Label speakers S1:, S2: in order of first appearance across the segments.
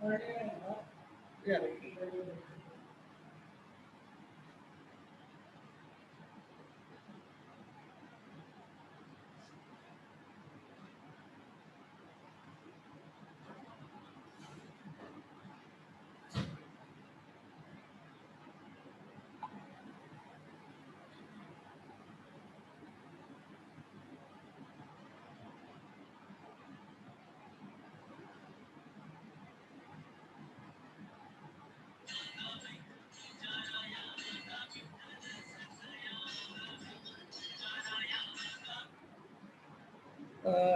S1: Yeah.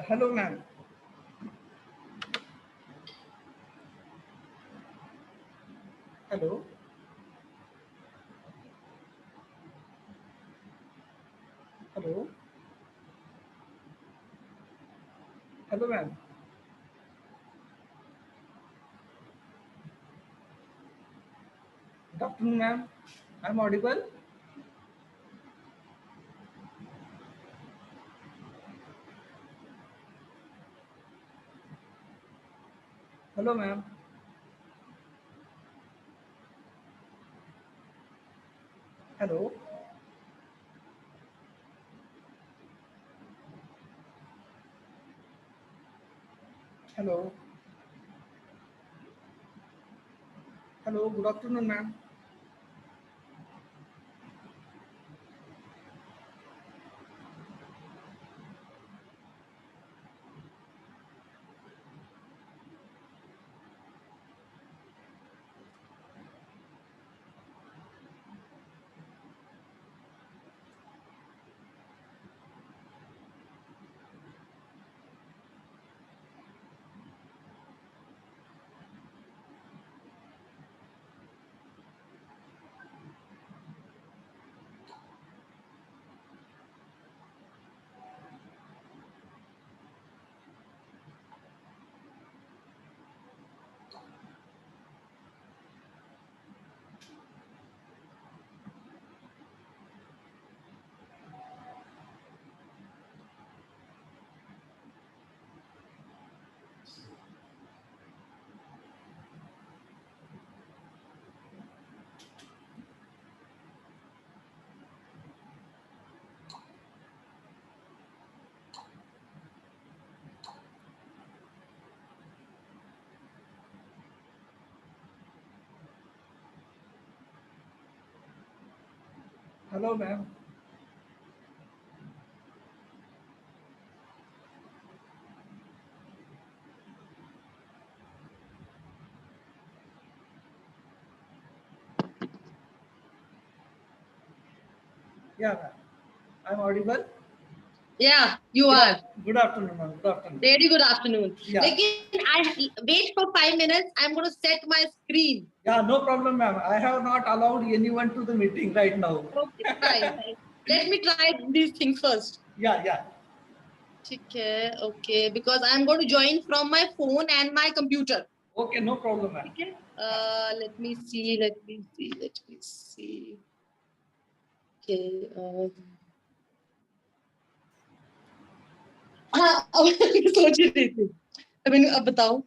S1: Hello, ma'am. Hello. Hello. Hello, ma'am. Good afternoon, ma'am. I'm audible. Hello, ma'am. Hello. Hello. Hello. Good afternoon, ma'am. Hello, ma'am. Yeah, ma'am. I'm audible.
S2: Yeah, you
S1: Good,
S2: are.
S1: good afternoon, ma'am. Good afternoon.
S2: Very good afternoon.
S1: Yeah.
S2: Lekin I wait for 5 minutes. I'm going to set my screen.
S1: Yeah, no problem, ma'am. I have not allowed anyone to the meeting right now.
S2: Okay, fine. Let me try these things first.
S1: Yeah, yeah.
S2: Okay, okay. Because I'm going to join from my phone and my computer.
S1: Okay, no problem, ma'am.
S2: Okay. Let me see. Let me see. Let me see. Okay. हाँ सोच ही रही थी तो मैंने अब बताओ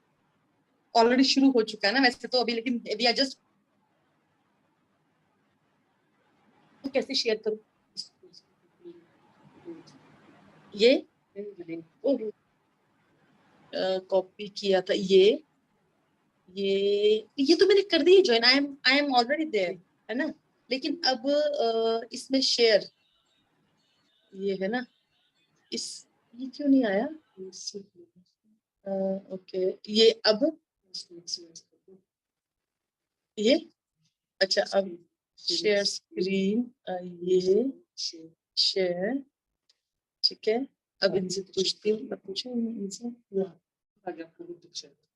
S2: already शुरू हो चुका है ना वैसे तो अभी लेकिन वी आर जस्ट कैसे शेयर करूं ये कॉपी किया था ये तो मैंने कर दी join I am already there है ना लेकिन अब इसमें शेयर ये है ना इस ये क्यों नहीं आया ओके ये अब ये अच्छा अब शेयर स्क्रीन ये शेयर ठीक है अब इनसे पूछती हूँ मैं पूछूं इनसे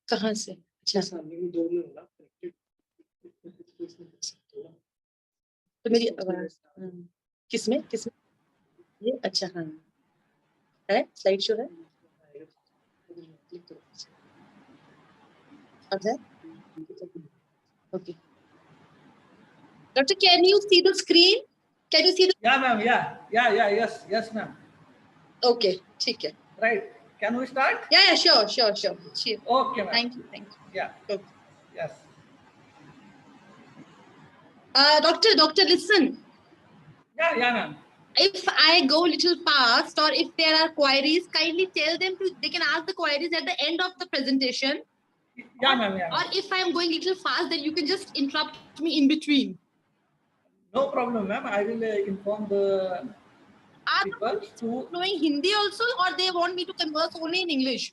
S2: कहाँ से अच्छा तो मेरी आवाज किसमें ये अच्छा हाँ है स्लाइड शो है okay okay Doctor, can you see the screen? Can you see the?
S1: Yeah, ma'am. Yeah. Yes, ma'am.
S2: Okay, ठीक है.
S1: Right. Can we start?
S2: Yeah, sure.
S1: Okay, ma'am.
S2: Thank you.
S1: Yeah.
S2: Okay.
S1: Yes.
S2: Doctor, listen.
S1: Yeah, yeah, ma'am.
S2: If I go little past, or if there are queries, kindly tell them to. They can ask the queries at the end of the presentation.
S1: Yeah, ma'am. Yeah,
S2: Or
S1: ma'am.
S2: if I am going little fast, then you can just interrupt me in between.
S1: No problem, ma'am. I will inform the
S2: Are
S1: people
S2: the
S1: to
S2: knowing Hindi also, or they want me to converse only in English?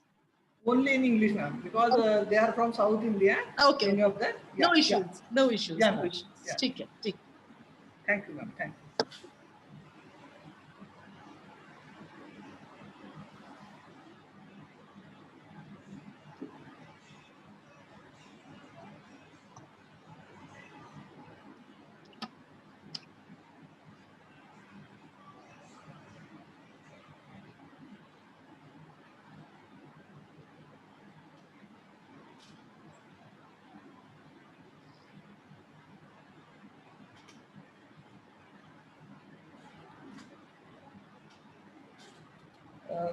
S1: only in English, ma'am, because they are from South India.
S2: Okay.
S1: Many of them.
S2: No
S1: Yeah, yeah.
S2: issues. No issues.
S1: Yeah,
S2: No
S1: ma'am.
S2: issues.
S1: Yeah.
S2: ठीक है, ठीक.
S1: Thank you, ma'am. Thank you.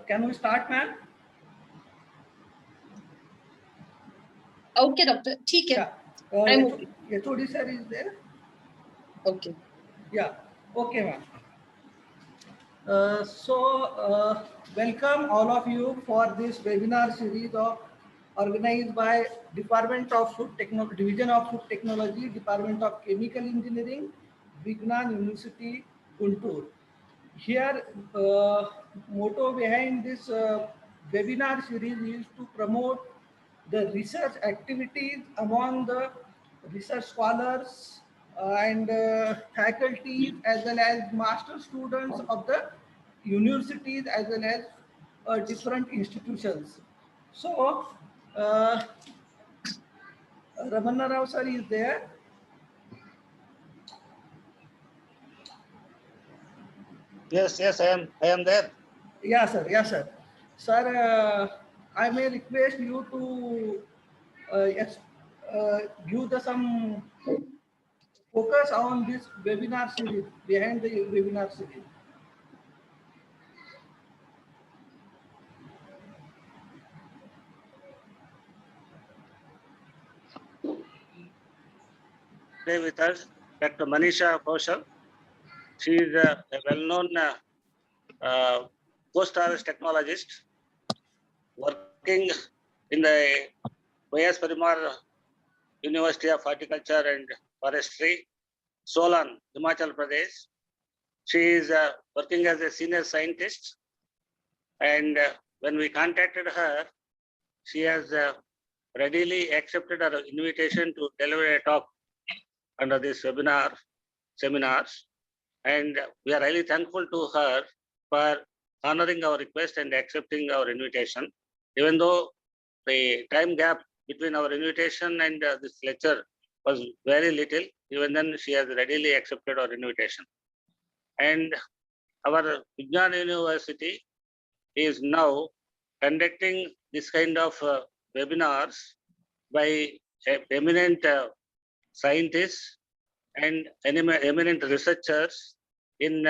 S1: Can we start, ma'am?
S2: Okay, doctor. ठीक है.
S1: Yeah.
S2: I'm okay.
S1: HOD sir is there.
S2: Okay.
S1: Yeah. Okay, ma'am. Welcome all of you for this webinar series organized by Department of Food Technology, Division of Food Technology, Department of Chemical Engineering, Vignan University, Guntur. Here, motto behind this webinar series is to promote the research activities among the research scholars and faculties as well as master students of the universities as well as different institutions. So, Ramanna Rao sir is there.
S3: Yes, yes, I am there.
S1: Yeah, sir. Yeah, sir. Sir, I may request you to yes, give the some focus on this webinar series, behind the webinar series.
S3: Today with us, Dr. Manisha Kaushal. She is a well-known post-harvest technologist working in the Y.S. Parimar University of Horticulture and Forestry, Solan, Himachal Pradesh. She is working as a senior scientist, and when we contacted her, she has readily accepted our invitation to deliver a talk under this seminars. And we are really thankful to her for honoring our request and accepting our invitation. Even though the time gap between our invitation and this lecture was very little, even then she has readily accepted our invitation. And our Vignan University is now conducting this kind of webinars by eminent scientists and eminent researchers in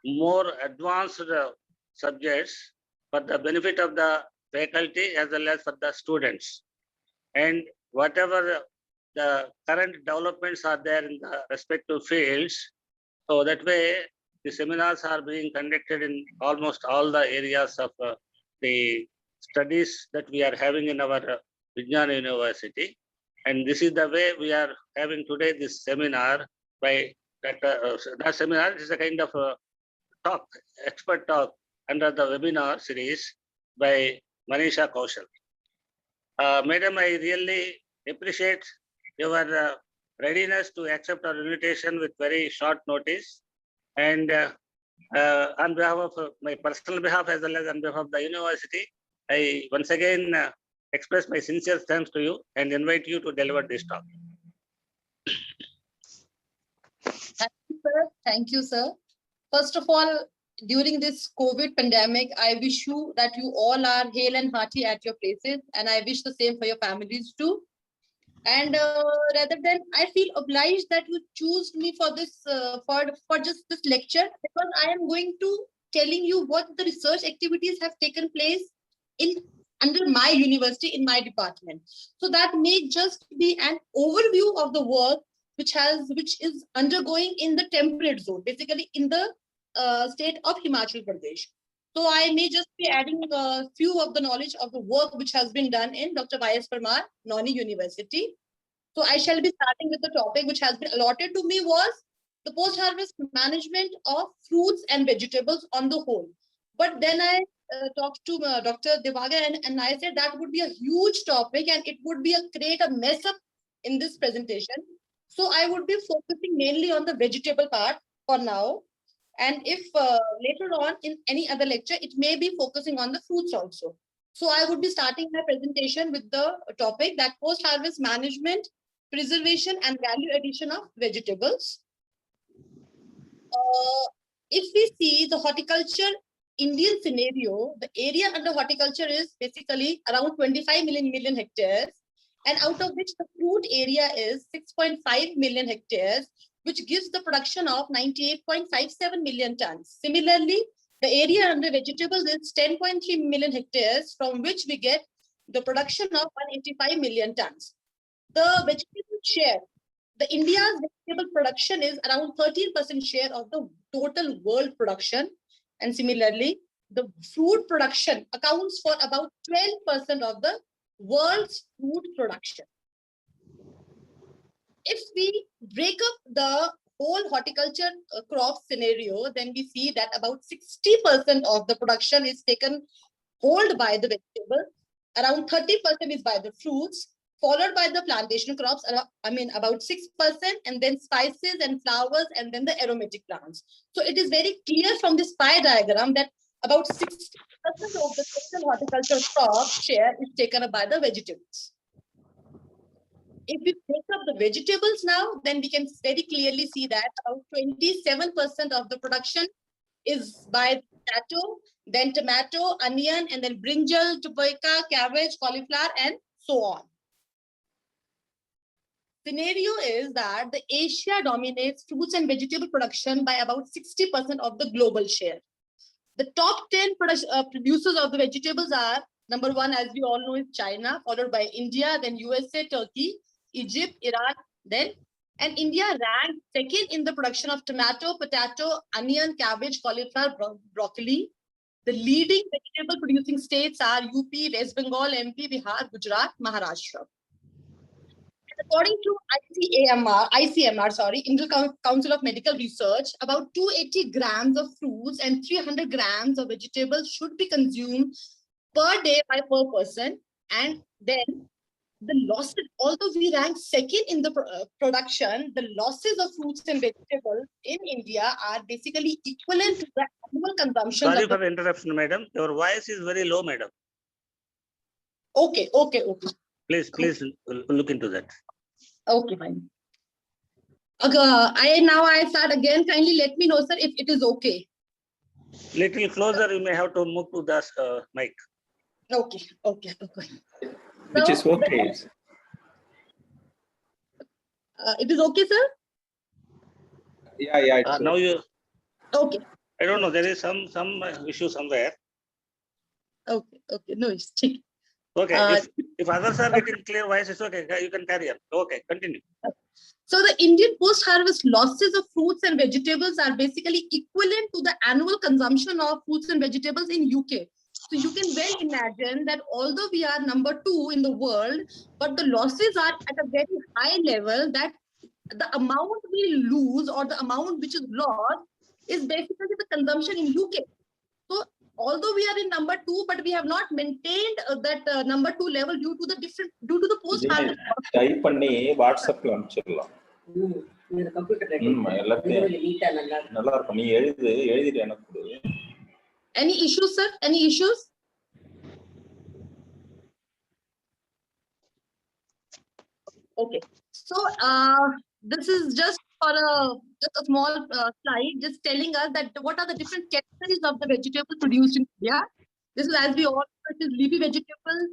S3: more advanced subjects for the benefit of the faculty as well as for the students. And whatever the current developments are there in the respective fields, so that way the seminars are being conducted in almost all the areas of the studies that we are having in our Vignan University. And this is the way we are having today this seminar by that seminar is a kind of a talk, expert talk under the webinar series by Manisha Kaushal. Madam, I really appreciate your readiness to accept our invitation with very short notice. And on behalf of my personal behalf as well as on behalf of the university, I once again express my sincere thanks to you and invite you to deliver this talk.
S2: Thank you, sir. Thank you, sir. First of all, during this COVID pandemic, I wish you that you all are hale and hearty at your places, and I wish the same for your families too. And rather than, I feel obliged that you choose me for this, for just this lecture, because I am going to telling you what the research activities have taken place in under my university in my department. So that may just be an overview of the work which is undergoing in the temperate zone, basically in the state of Himachal Pradesh. So I may just be adding a few of the knowledge of the work which has been done in Dr. Y.S. Parmar, Noni University. So I shall be starting with the topic which has been allotted to me was the post-harvest management of fruits and vegetables on the whole. But then I talked to Dr. Dinkar and I said that would be a huge topic and it would be create a mess up in this presentation. So I would be focusing mainly on the vegetable part for now. And if later on in any other lecture, it may be focusing on the fruits also. So I would be starting my presentation with the topic that post-harvest management, preservation and value addition of vegetables. If we see the horticulture Indian scenario, the area under horticulture is basically around 25 million hectares, and out of which the fruit area is 6.5 million hectares, which gives the production of 98.57 million tons. Similarly, the area under vegetables is 10.3 million hectares, from which we get the production of 185 million tons. The vegetable share, the India's vegetable production is around 13% share of the total world production. And similarly, the fruit production accounts for about 12% of the world's fruit production. If we break up the whole horticulture crop scenario, then we see that about 60% of the production is taken hold by the vegetables, around 30% is by the fruits, followed by the plantation crops, about 6%, and then spices and flowers, and then the aromatic plants. So it is very clear from this pie diagram that about 60% of the total horticultural crop share is taken up by the vegetables. If we take up the vegetables now, then we can very clearly see that about 27% of the production is by potato, then tomato, onion, and then brinjal, paprika, cabbage, cauliflower, and so on. Scenario is that the Asia dominates fruits and vegetable production by about 60% of the global share. The top 10 producers of the vegetables are, number one, as we all know, is China, followed by India, then USA, Turkey, Egypt, Iran, and India ranked second in the production of tomato, potato, onion, cabbage, cauliflower, broccoli. The leading vegetable producing states are UP, West Bengal, MP, Bihar, Gujarat, Maharashtra. According to ICMR, Indian Council of Medical Research, about 280 grams of fruits and 300 grams of vegetables should be consumed per day by per person. And then the losses, although we rank second in the production, the losses of fruits and vegetables in India are basically equivalent to the annual consumption.
S3: Sorry for the interruption, madam. Your voice is very low, madam.
S2: Okay.
S3: Please look into that.
S2: Okay, fine. I start again. Kindly let me know, sir, if it is okay.
S3: Little closer, you may have to move to the mic.
S2: Okay.
S4: Which is okay.
S2: It is okay, sir?
S4: Yeah. It's
S3: Now you.
S2: Okay.
S3: I don't know. There is some issue somewhere.
S2: Okay. No, it's check.
S3: Okay. If others are getting clear voice, it's okay. You can carry on. Okay, continue.
S2: So the Indian post-harvest losses of fruits and vegetables are basically equivalent to the annual consumption of fruits and vegetables in UK. So you can well imagine that although we are number 2 in the world, but the losses are at a very high level, that the amount we lose or the amount which is lost is basically the consumption in UK. So although we are in number 2, but we have not maintained that number 2 level due to the post-harvest.
S4: Type பண்ணி வாட்ஸ்அப்ல அனுப்பிச்சிடலாம். நல்லா இருக்கும். நீ எழுதிட்டு எனக்கு கொடு.
S2: Any issues, sir? Any issues? Okay. So this is just for a small slide, just telling us that what are the different categories of the vegetables produced in India. This is, as we all know, it is leafy vegetables,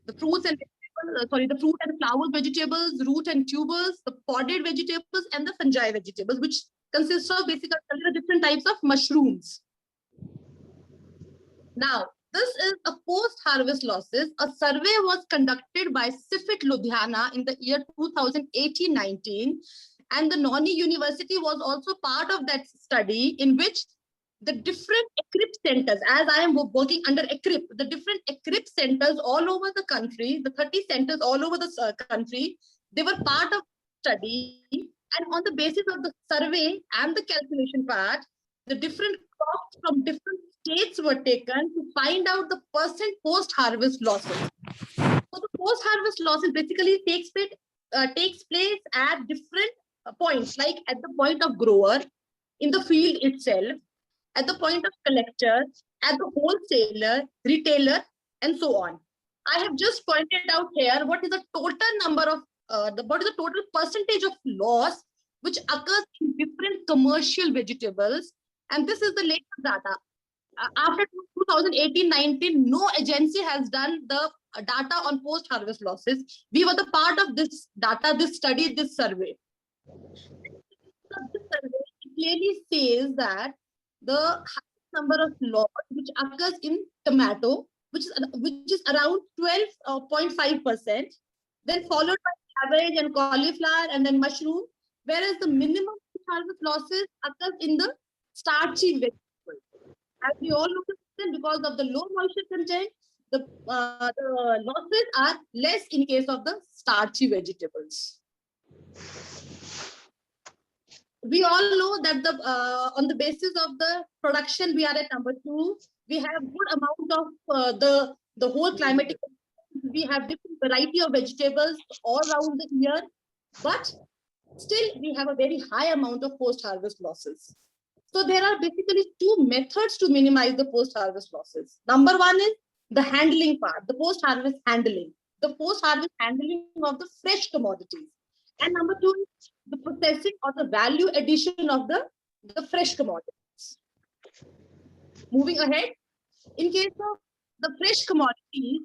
S2: the fruits and vegetables, the fruit and flower vegetables, root and tubers, the podded vegetables, and the fungi vegetables, which consists of basically different types of mushrooms. Now, This is a post-harvest losses. A survey was conducted by CIFIT Ludhiana in the year 2018-19, and the Noni University was also part of that study, in which the different ECRIP centers, as I am working under ECRIP, the different ECRIP centers all over the country, the 30 centers all over the country, they were part of the study, and on the basis of the survey and the calculation part, the different crops from different states were taken to find out the percent post-harvest losses. So the post-harvest losses basically takes place at different points, like at the point of grower, in the field itself, at the point of collector, at the wholesaler, retailer, and so on. I have just pointed out here what is the total number of, what is the total percentage of loss which occurs in different commercial vegetables. And this is the latest data. After 2018-19, no agency has done the data on post-harvest losses. We were the part of this data, this study, this survey. This survey clearly says that the highest number of loss which occurs in tomato, which is around 12.5%, then followed by cabbage and cauliflower and then mushroom, whereas the minimum harvest losses occurs in the starchy vegetables. As we all know, because of the low moisture content, the losses are less in case of the starchy vegetables. We all know that the on the basis of the production, we are at number 2. We have good amount of the whole climatic. We have different variety of vegetables all around the year, but still we have a very high amount of post-harvest losses. So there are basically 2 methods to minimize the post-harvest losses. Number 1 is the handling part, the post-harvest handling, the post-harvest handling of the fresh commodities. And number 2 is the processing or the value addition of the fresh commodities. Moving ahead, in case of the fresh commodities,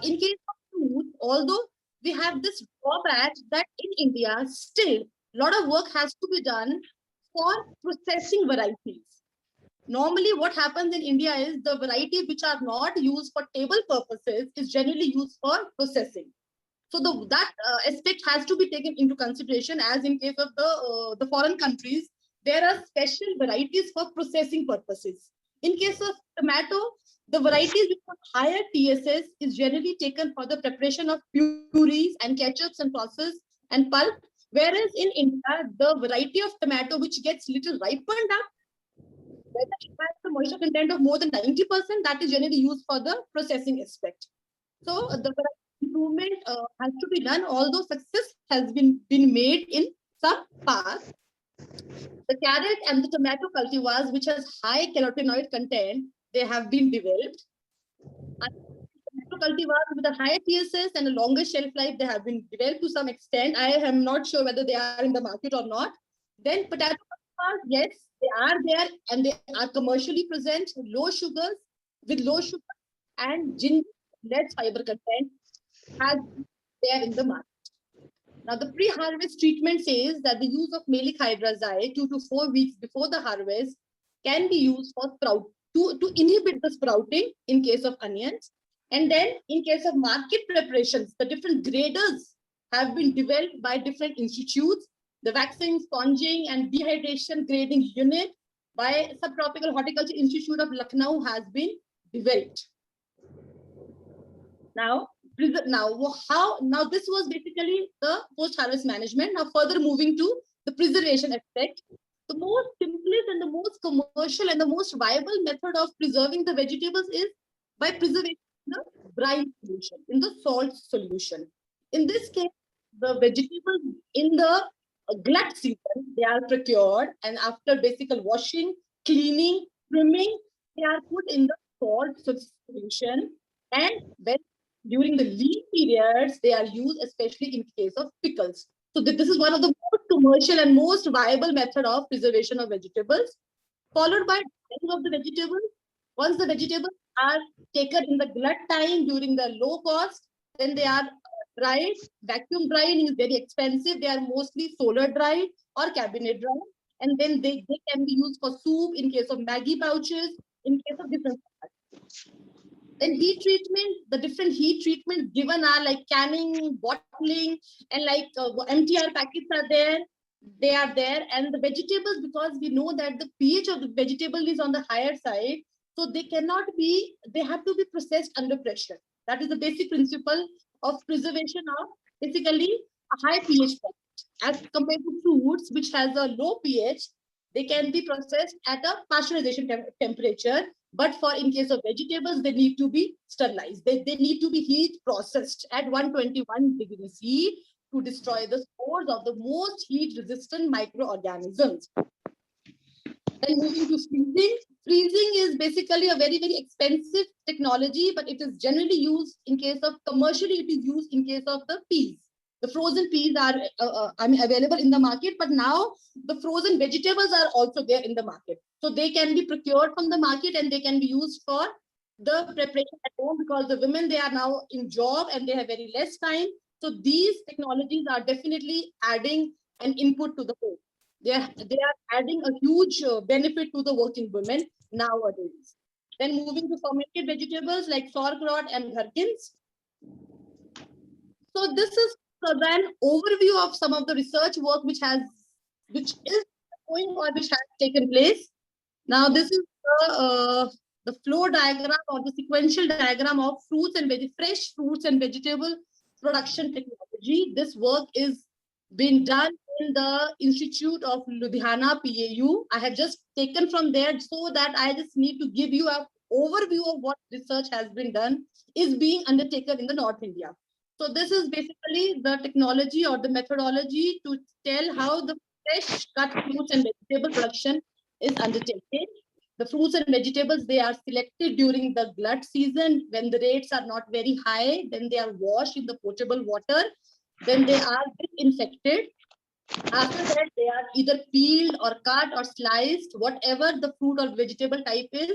S2: in case of food, although we have this drawback that in India, still a lot of work has to be done for processing varieties. Normally what happens in India is the varieties which are not used for table purposes is generally used for processing. So that aspect has to be taken into consideration, as in case of the foreign countries, there are special varieties for processing purposes. In case of tomato, the varieties with higher TSS is generally taken for the preparation of purees and ketchups and sauces and pulp. Whereas in India, the variety of tomato which gets little ripened up, whether it has the moisture content of more than 90%, that is generally used for the processing aspect. So the improvement has to be done, although success has been made in some parts. The carrot and the tomato cultivars, which has high carotenoid content, they have been developed. Cultivars with a higher TSS and a longer shelf life, they have been developed to some extent. I am not sure whether they are in the market or not. Then potato cultivars, yes, they are there and they are commercially present, low sugars, with low sugar and ginger, less fiber content, has there in the market. Now, the pre-harvest treatment says that the use of malic hydrazide 2 to 4 weeks before the harvest can be used for sprout to inhibit the sprouting in case of onions. And then in case of market preparations, the different graders have been developed by different institutes. The waxing, sponging, and dehydration grading unit by Subtropical Horticulture Institute of Lucknow has been developed. Now this was basically the post-harvest management. Now further moving to the preservation aspect. The most simplest and the most commercial and the most viable method of preserving the vegetables is by preservation in the brine solution, in the salt solution. In this case, the vegetables in the glut season, they are procured, and after basic washing, cleaning, trimming, they are put in the salt solution. And when during the lean periods, they are used, especially in case of pickles. So this is one of the most commercial and most viable method of preservation of vegetables, followed by drying of the vegetables. Once the vegetables are taken in the glut time during the low cost, then they are dried. Vacuum drying is very expensive. They are mostly solar dried or cabinet dried. And then they can be used for soup in case of Maggi pouches, in case of different products. Then heat treatment, the different heat treatment given are like canning, bottling, and like MTR packets are there. They are there. And the vegetables, because we know that the pH of the vegetable is on the higher side, so they cannot be, they have to be processed under pressure. That is the basic principle of preservation of basically a high pH product. As compared to fruits, which has a low pH, they can be processed at a pasteurization temperature. But for in case of vegetables, they need to be sterilized. They need to be heat processed at 121 degrees C to destroy the spores of the most heat resistant microorganisms. Then moving to freezing. Freezing is basically a very, very expensive technology, but it is generally used in case of commercially, it is used in case of the peas. The frozen peas are available in the market, but now the frozen vegetables are also there in the market. So they can be procured from the market and they can be used for the preparation at home, because the women, they are now in job and they have very less time. So these technologies are definitely adding an input to the home. They are adding a huge benefit to the working women nowadays. Then moving to fermented vegetables like sauerkraut and gherkins. So this is an overview of some of the research work which is going or which has taken place. Now this is the flow diagram or the sequential diagram of fresh fruits and vegetable production technology. This work is being done in the Institute of Ludhiana, PAU. I have just taken from there so that I just need to give you an overview of what research has been done, is being undertaken in the North India. So this is basically the technology or the methodology to tell how the fresh cut fruits and vegetable production is undertaken. The fruits and vegetables, they are selected during the glut season when the rates are not very high. Then they are washed in the potable water. Then they are disinfected. After that, they are either peeled or cut or sliced, whatever the fruit or vegetable type is.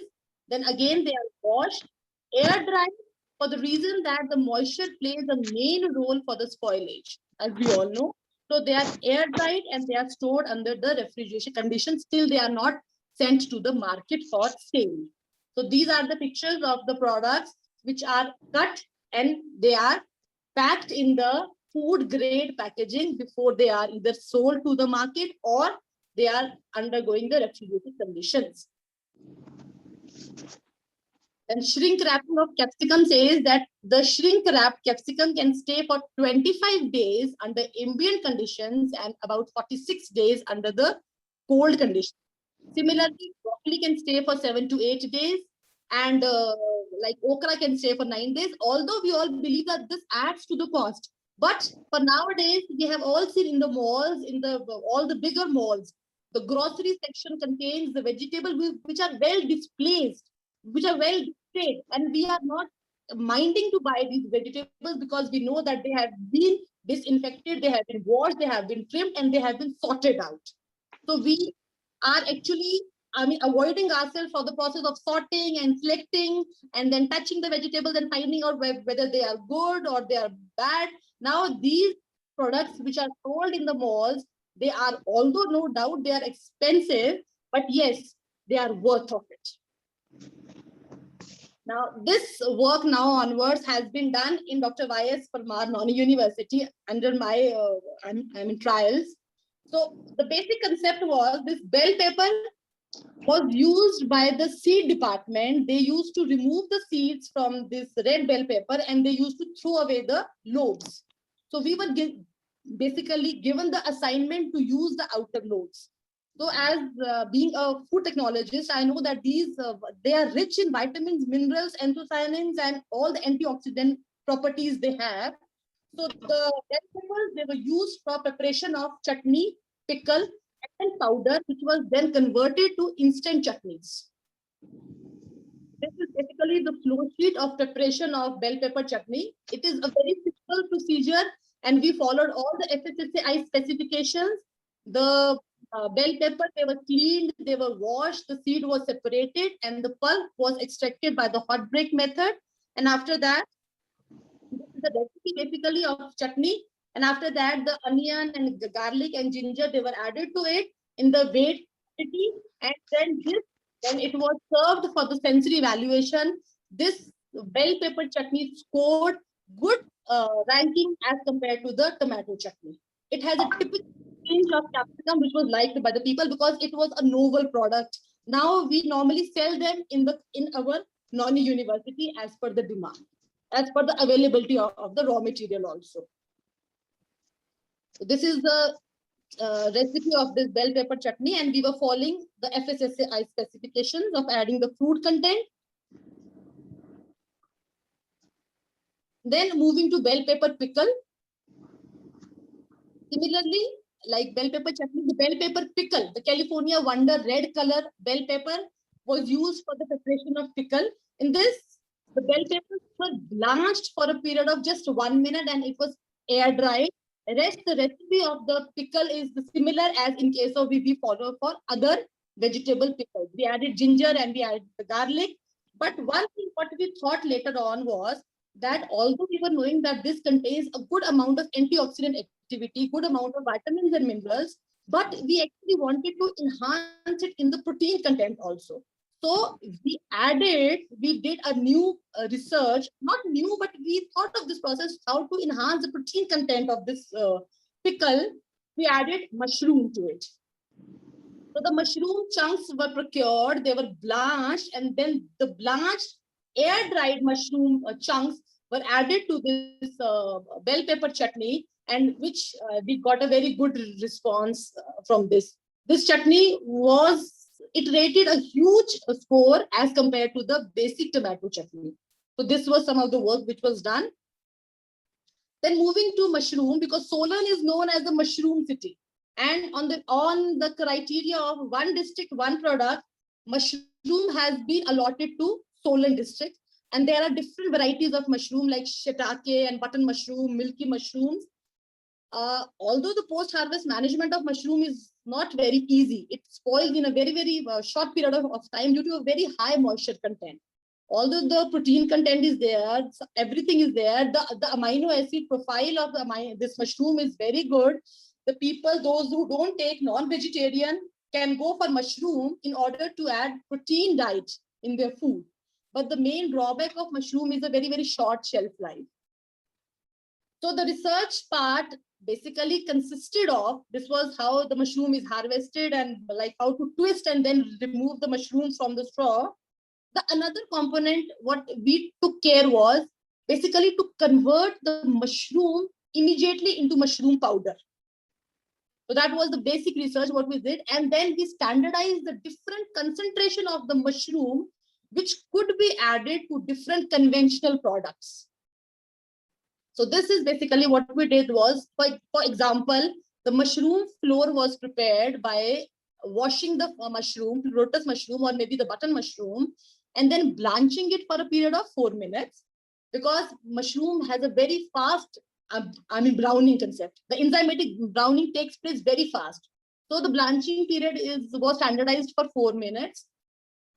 S2: Then again, they are washed, air dried, for the reason that the moisture plays a main role for the spoilage, as we all know. So they are air dried and they are stored under the refrigeration conditions till they are not sent to the market for sale. So these are the pictures of the products which are cut and they are packed in the food grade packaging before they are either sold to the market or they are undergoing the refrigerated conditions. And shrink wrapping of capsicum says that the shrink wrapped capsicum can stay for 25 days under ambient conditions and about 46 days under the cold conditions. Similarly, broccoli can stay for 7 to 8 days, and like okra can stay for 9 days, although we all believe that this adds to the cost. But for nowadays, we have all seen in the malls, in the all the bigger malls, the grocery section contains the vegetables which are well displaced, which are well displayed, and we are not minding to buy these vegetables because we know that they have been disinfected, they have been washed, they have been trimmed, and they have been sorted out. So we are actually, avoiding ourselves for the process of sorting and selecting and then touching the vegetables and finding out whether they are good or they are bad. Now, these products which are sold in the malls, they are, although no doubt they are expensive, but yes, they are worth of it. Now, this work now onwards has been done in Dr. Y.S. Parmar Noni University under my trials. So the basic concept was this bell pepper was used by the seed department. They used to remove the seeds from this red bell pepper and they used to throw away the lobes. So we were basically given the assignment to use the outer lobes. So as being a food technologist, I know that these, they are rich in vitamins, minerals, anthocyanins, and all the antioxidant properties they have. So the bell peppers, they were used for preparation of chutney, pickle, and powder, which was then converted to instant chutneys. This is basically the flow sheet of preparation of bell pepper chutney. It is a very simple procedure, and we followed all the FSSAI specifications. The bell pepper, they were cleaned, they were washed, the seed was separated, and the pulp was extracted by the hot break method. And after that, this is the recipe basically of chutney. And after that, the onion and the garlic and ginger, they were added to it in the weight quantity. And then it was served for the sensory evaluation. This bell pepper chutney scored good ranking as compared to the tomato chutney. It has a typical range of capsicum which was liked by the people because it was a novel product. Now we normally sell them in our non-university as per the demand, as per the availability of the raw material also. So this is the recipe of this bell pepper chutney, and we were following the FSSAI specifications of adding the fruit content. Then moving to bell pepper pickle. Similarly, like bell pepper chutney, the bell pepper pickle, the California Wonder red color bell pepper was used for the preparation of pickle. In this, the bell peppers were blanched for a period of just 1 minute and it was air dried. The recipe of the pickle is similar as in case of we follow for other vegetable pickles. We added ginger and we added the garlic. But one thing what we thought later on was that although we were knowing that this contains a good amount of antioxidant activity, good amount of vitamins and minerals, but we actually wanted to enhance it in the protein content also. So we did a new research, not new, but we thought of this process, how to enhance the protein content of this pickle. We added mushroom to it. So the mushroom chunks were procured, they were blanched, and then the blanched air-dried mushroom chunks were added to this bell pepper chutney, and which we got a very good response from this. This chutney it rated a huge score as compared to the basic tomato chutney. So this was some of the work which was done. Then moving to mushroom, because Solan is known as the mushroom city. And on the criteria of one district, one product, mushroom has been allotted to Solan district. And there are different varieties of mushroom like shiitake and button mushroom, milky mushrooms. Although the post-harvest management of mushroom is not very easy, it spoils in a very, very short period of time due to a very high moisture content. Although the protein content is there, everything is there, the amino acid profile of this mushroom is very good. The people, those who don't take non-vegetarian, can go for mushroom in order to add protein diet in their food. But the main drawback of mushroom is a very, very short shelf life. So the research part basically consisted of, this was how the mushroom is harvested and like how to twist and then remove the mushroom from the straw. The another component, what we took care was basically to convert the mushroom immediately into mushroom powder. So that was the basic research what we did. And then we standardized the different concentration of the mushroom, which could be added to different conventional products. So this is basically what we did was, for example, the mushroom flour was prepared by washing the mushroom, lotus mushroom or maybe the button mushroom, and then blanching it for a period of 4 minutes, because mushroom has a very fast browning concept. The enzymatic browning takes place very fast. So the blanching period was standardized for 4 minutes,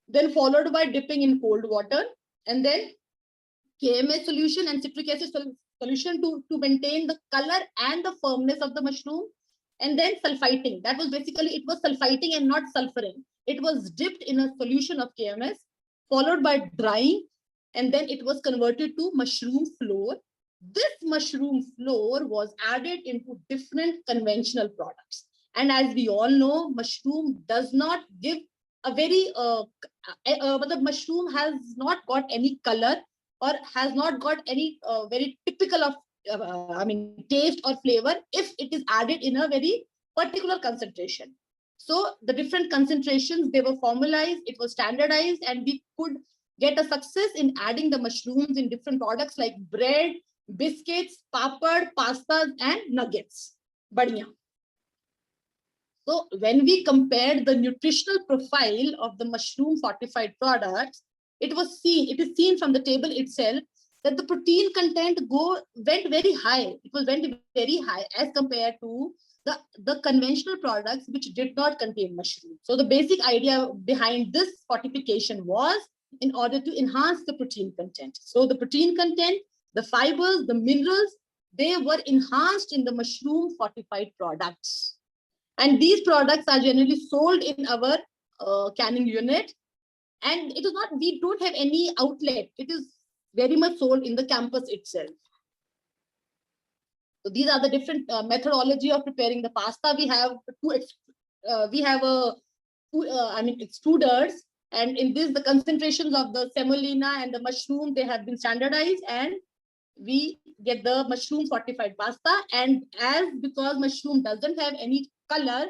S2: then followed by dipping in cold water, and then KMA solution and citric acid solution to maintain the color and the firmness of the mushroom, and then sulfiting. That was basically, it was sulfiting and not sulfuring. It was dipped in a solution of KMS, followed by drying, and then it was converted to mushroom flour. This mushroom flour was added into different conventional products. And as we all know, mushroom does not give a very, but the mushroom has not got any color or has not got any very typical of, taste or flavor if it is added in a very particular concentration. So the different concentrations, they were formalized, it was standardized, and we could get a success in adding the mushrooms in different products like bread, biscuits, papad, pastas, and nuggets. Badhiya. So when we compared the nutritional profile of the mushroom fortified products, it is seen from the table itself that the protein content went very high. It went very high as compared to the conventional products which did not contain mushroom. So the basic idea behind this fortification was in order to enhance the protein content. So the protein content, the fibers, the minerals, they were enhanced in the mushroom fortified products. And these products are generally sold in our canning unit. And it is not, we don't have any outlet. It is very much sold in the campus itself. So these are the different methodology of preparing the pasta. We have extruders, and in this the concentrations of the semolina and the mushroom, they have been standardized, and we get the mushroom fortified pasta. And because mushroom doesn't have any color,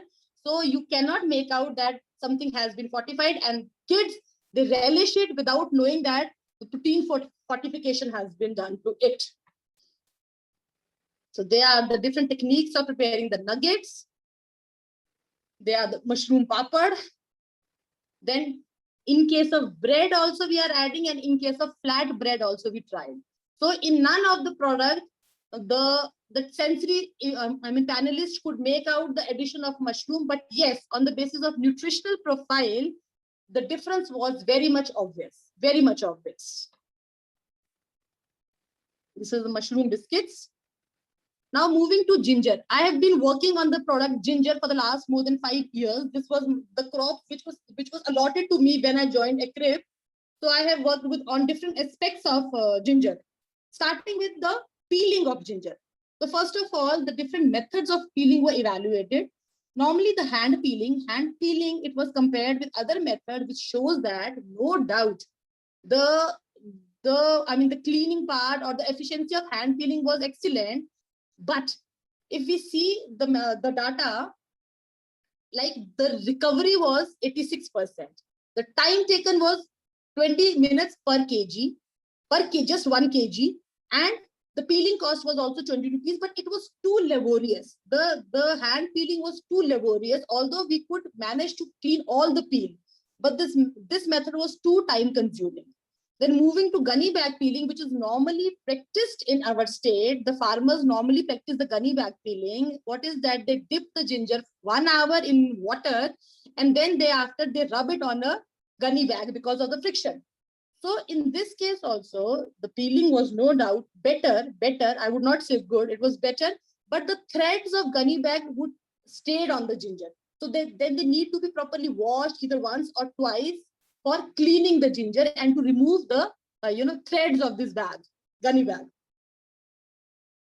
S2: so you cannot make out that something has been fortified, and kids, they relish it without knowing that the protein fortification has been done to it. So they are the different techniques of preparing the nuggets. They are the mushroom papad. Then in case of bread also we are adding, and in case of flat bread also we tried. So in none of the product, the sensory, panelists could make out the addition of mushroom, but yes, on the basis of nutritional profile, the difference was very much obvious, very much obvious. This is the mushroom biscuits. Now moving to ginger. I have been working on the product ginger for the last more than 5 years. This was the crop which was allotted to me when I joined ECRIP. So I have worked on different aspects of ginger, starting with the peeling of ginger. So first of all, the different methods of peeling were evaluated. Normally the hand peeling, it was compared with other methods, which shows that no doubt the cleaning part or the efficiency of hand peeling was excellent. But if we see the data, like the recovery was 86%. The time taken was 20 minutes per kg, just 1 kg. And the peeling cost was also 20 rupees, but it was too laborious. The hand peeling was too laborious, although we could manage to clean all the peel. But this method was too time consuming. Then moving to gunny bag peeling, which is normally practiced in our state. The farmers normally practice the gunny bag peeling. What is that? They dip the ginger 1 hour in water, and then thereafter they rub it on a gunny bag because of the friction. So in this case also, the peeling was no doubt better. I would not say good, it was better, but the threads of gunny bag would stayed on the ginger. So then they need to be properly washed either once or twice for cleaning the ginger and to remove the threads of this gunny bag.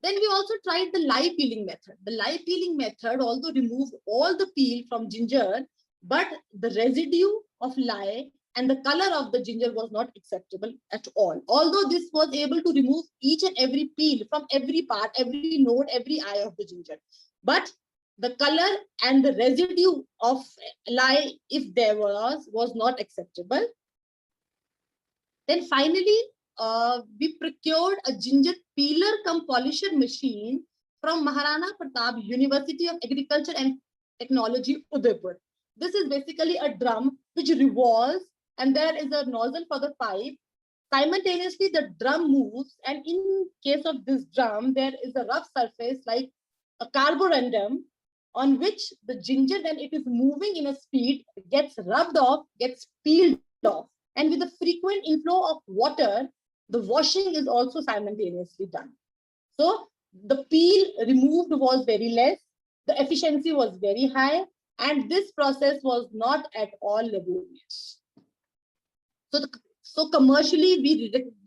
S2: Then we also tried the lye peeling method. The lye peeling method although removed all the peel from ginger, but the residue of lye and the color of the ginger was not acceptable at all. Although this was able to remove each and every peel from every part, every node, every eye of the ginger. But the color and the residue of lye, if there was not acceptable. Then finally, we procured a ginger peeler cum polisher machine from Maharana Pratap University of Agriculture and Technology, Udaipur. This is basically a drum which revolves, and there is a nozzle for the pipe. Simultaneously, the drum moves, and in case of this drum, there is a rough surface like a carborundum on which the ginger, when it is moving in a speed, gets rubbed off, gets peeled off. And with the frequent inflow of water, the washing is also simultaneously done. So the peel removed was very less, the efficiency was very high, and this process was not at all laborious. So commercially,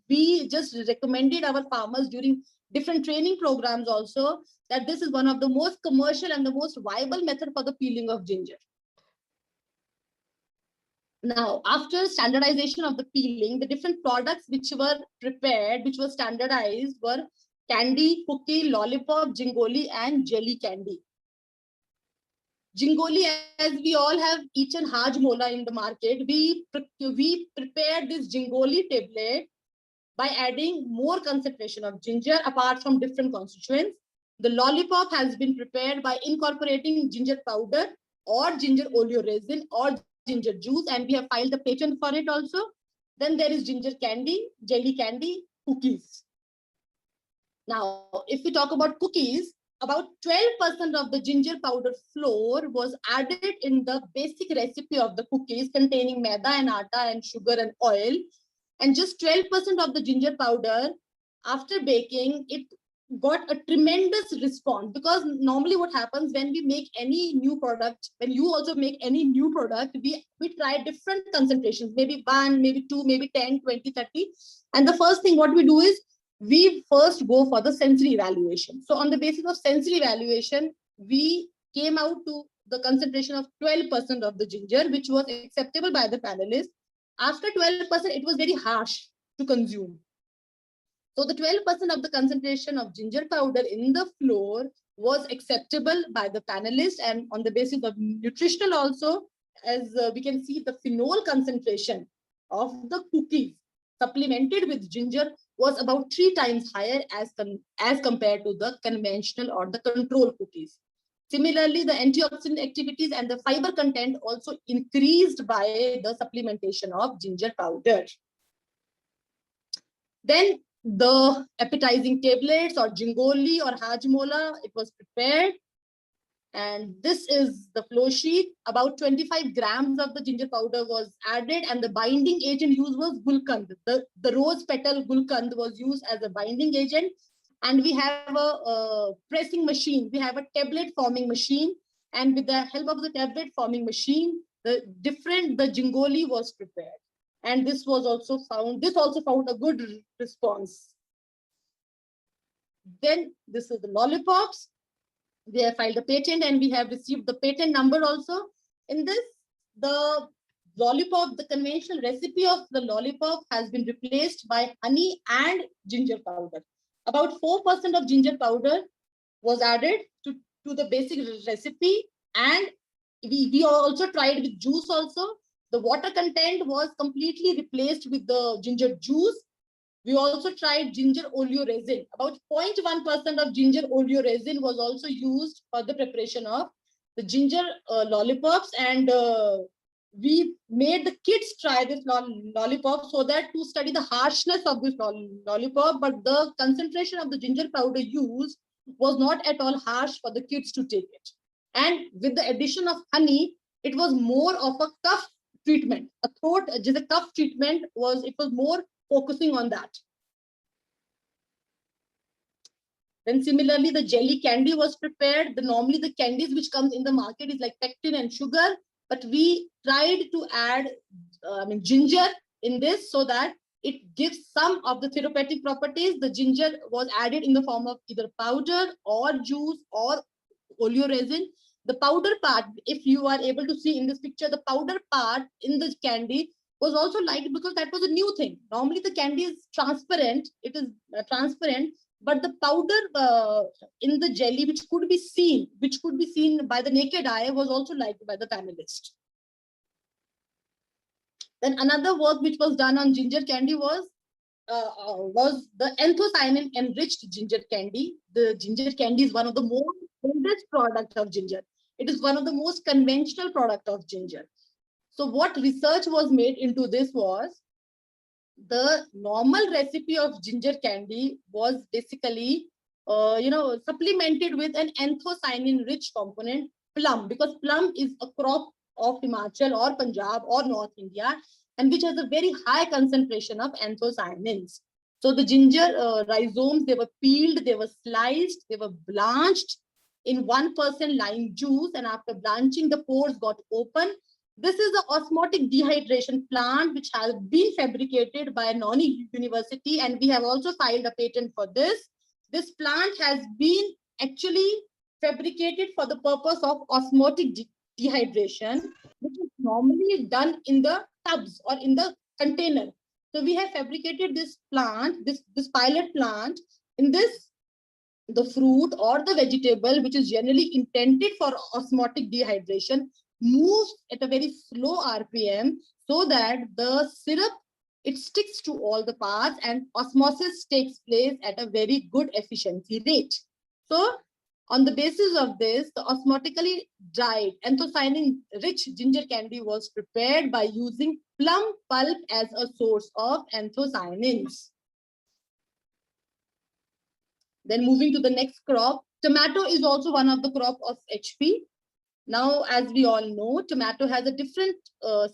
S2: we just recommended our farmers during different training programs also that this is one of the most commercial and the most viable method for the peeling of ginger. Now, after standardization of the peeling, the different products which were prepared, which were standardized, were candy, cookie, lollipop, jingoli, and jelly candy. Jingoli, as we all have eaten hajmola in the market, we prepared this jingoli tablet by adding more concentration of ginger apart from different constituents. The lollipop has been prepared by incorporating ginger powder or ginger oleoresin or ginger juice, and we have filed a patent for it also. Then there is ginger candy, jelly candy, cookies. Now, if we talk about cookies, about 12% of the ginger powder flour was added in the basic recipe of the cookies containing maida and atta and sugar and oil. And just 12% of the ginger powder, after baking, it got a tremendous response, because normally what happens when we make any new product, when you also make any new product, we try different concentrations, maybe 1, maybe 2, maybe 10, 20, 30. And the first thing what we do is we first go for the sensory evaluation. So on the basis of sensory evaluation, we came out to the concentration of 12% of the ginger, which was acceptable by the panelists. After 12%, it was very harsh to consume. So the 12% of the concentration of ginger powder in the flour was acceptable by the panelists, and on the basis of nutritional also, as we can see, the phenol concentration of the cookies supplemented with ginger was about 3 times higher as compared to the conventional or the control cookies. Similarly, the antioxidant activities and the fiber content also increased by the supplementation of ginger powder. Then the appetizing tablets or jingoli or hajmola, it was prepared. And this is the flow sheet. About 25 grams of the ginger powder was added, and the binding agent used was gulkand. The rose petal gulkand was used as a binding agent. And we have a pressing machine. We have a tablet forming machine. And with the help of the tablet forming machine, the jingoli was prepared. And this also found a good response. Then this is the lollipops. We have filed a patent and we have received the patent number also. In this, the lollipop, the conventional recipe of the lollipop has been replaced by honey and ginger powder. About 4% of ginger powder was added to the basic recipe, and we also tried with juice also. The water content was completely replaced with the ginger juice. We also tried ginger oleoresin. About 0.1% of ginger oleoresin was also used for the preparation of the ginger lollipops, and we made the kids try this lollipop so that to study the harshness of this lollipop, but the concentration of the ginger powder used was not at all harsh for the kids to take it. And with the addition of honey, it was more of a cough treatment. A throat, just a cough treatment was more focusing on that. Then similarly, the jelly candy was prepared. Normally the candies which comes in the market is like pectin and sugar, but we tried to add ginger in this so that it gives some of the therapeutic properties. The ginger was added in the form of either powder or juice or oleoresin. The powder part, if you are able to see in this picture, the powder part in the candy was also liked because that was a new thing. Normally the candy is transparent, it is transparent, but the powder in the jelly, which could be seen by the naked eye, was also liked by the panelists. Then another work which was done on ginger candy was the anthocyanin enriched ginger candy. The ginger candy is one of the most oldest products of ginger. It is one of the most conventional product of ginger. So what research was made into this was the normal recipe of ginger candy was basically, supplemented with an anthocyanin rich component, plum, because plum is a crop of Himachal or Punjab or North India, and which has a very high concentration of anthocyanins. So the ginger rhizomes, they were peeled, they were sliced, they were blanched in 1% lime juice, and after blanching, the pores got open. This is the osmotic dehydration plant which has been fabricated by Noni University, and we have also filed a patent for this. This plant has been actually fabricated for the purpose of osmotic dehydration, which is normally done in the tubs or in the container. So we have fabricated this plant, this pilot plant, in this, the fruit or the vegetable, which is generally intended for osmotic dehydration, moves at a very slow RPM so that the syrup, it sticks to all the parts and osmosis takes place at a very good efficiency rate. So on the basis of this, the osmotically dried anthocyanin rich ginger candy was prepared by using plum pulp as a source of anthocyanins. Then moving to the next crop, tomato is also one of the crop of HP. Now, as we all know, tomato has a different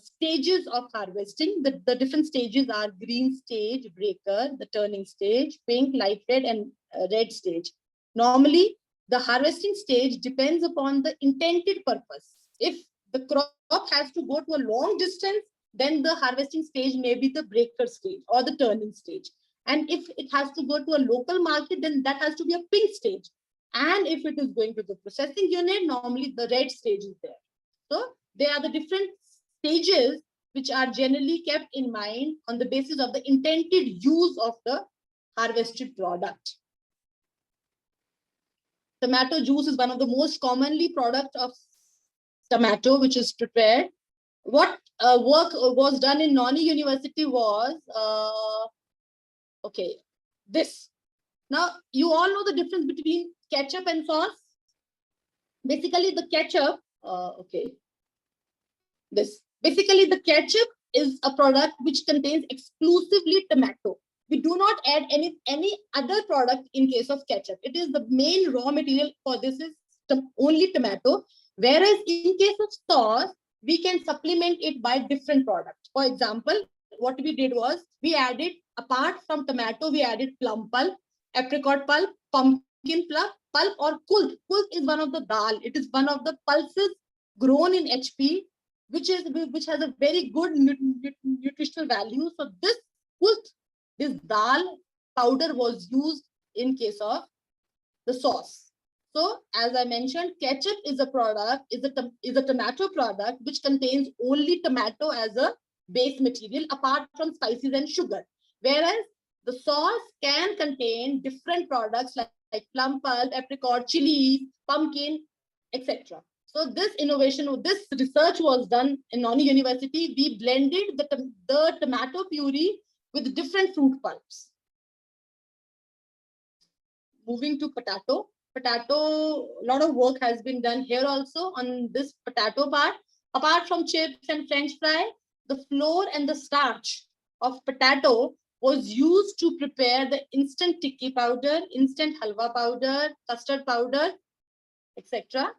S2: stages of harvesting. The different stages are green stage, breaker, the turning stage, pink, light red, and red stage. Normally, the harvesting stage depends upon the intended purpose. If the crop has to go to a long distance, then the harvesting stage may be the breaker stage or the turning stage. And if it has to go to a local market, then that has to be a pink stage. And if it is going to the processing unit, normally the red stage is there. So they are the different stages which are generally kept in mind on the basis of the intended use of the harvested product. Tomato juice is one of the most commonly product of tomato which is prepared. What work was done in Nani University was, okay, this. Now, you all know the difference between ketchup and sauce. Basically, the ketchup, Basically, the ketchup is a product which contains exclusively tomato. We do not add any other product in case of ketchup. It is the main raw material for this is only tomato. Whereas in case of sauce, we can supplement it by different products. For example, what we did was we added, apart from tomato, we added plum pulp, apricot pulp, pumpkin pulp, or kult. Kult is one of the dal. It is one of the pulses grown in HP, which has a very good nutritional value. So this kult, this dal powder was used in case of the sauce. So as I mentioned, ketchup is a product, is a tomato product which contains only tomato as a base material apart from spices and sugar. Whereas the sauce can contain different products like plum pulp, apricot, chili, pumpkin, etc. So this innovation, this research was done in Nani University. We blended the tomato puree with different fruit pulps. Moving to potato. Potato, a lot of work has been done here also on this potato part. Apart from chips and French fry, the flour and the starch of potato was used to prepare the instant tikki powder, instant halwa powder, custard powder, etc.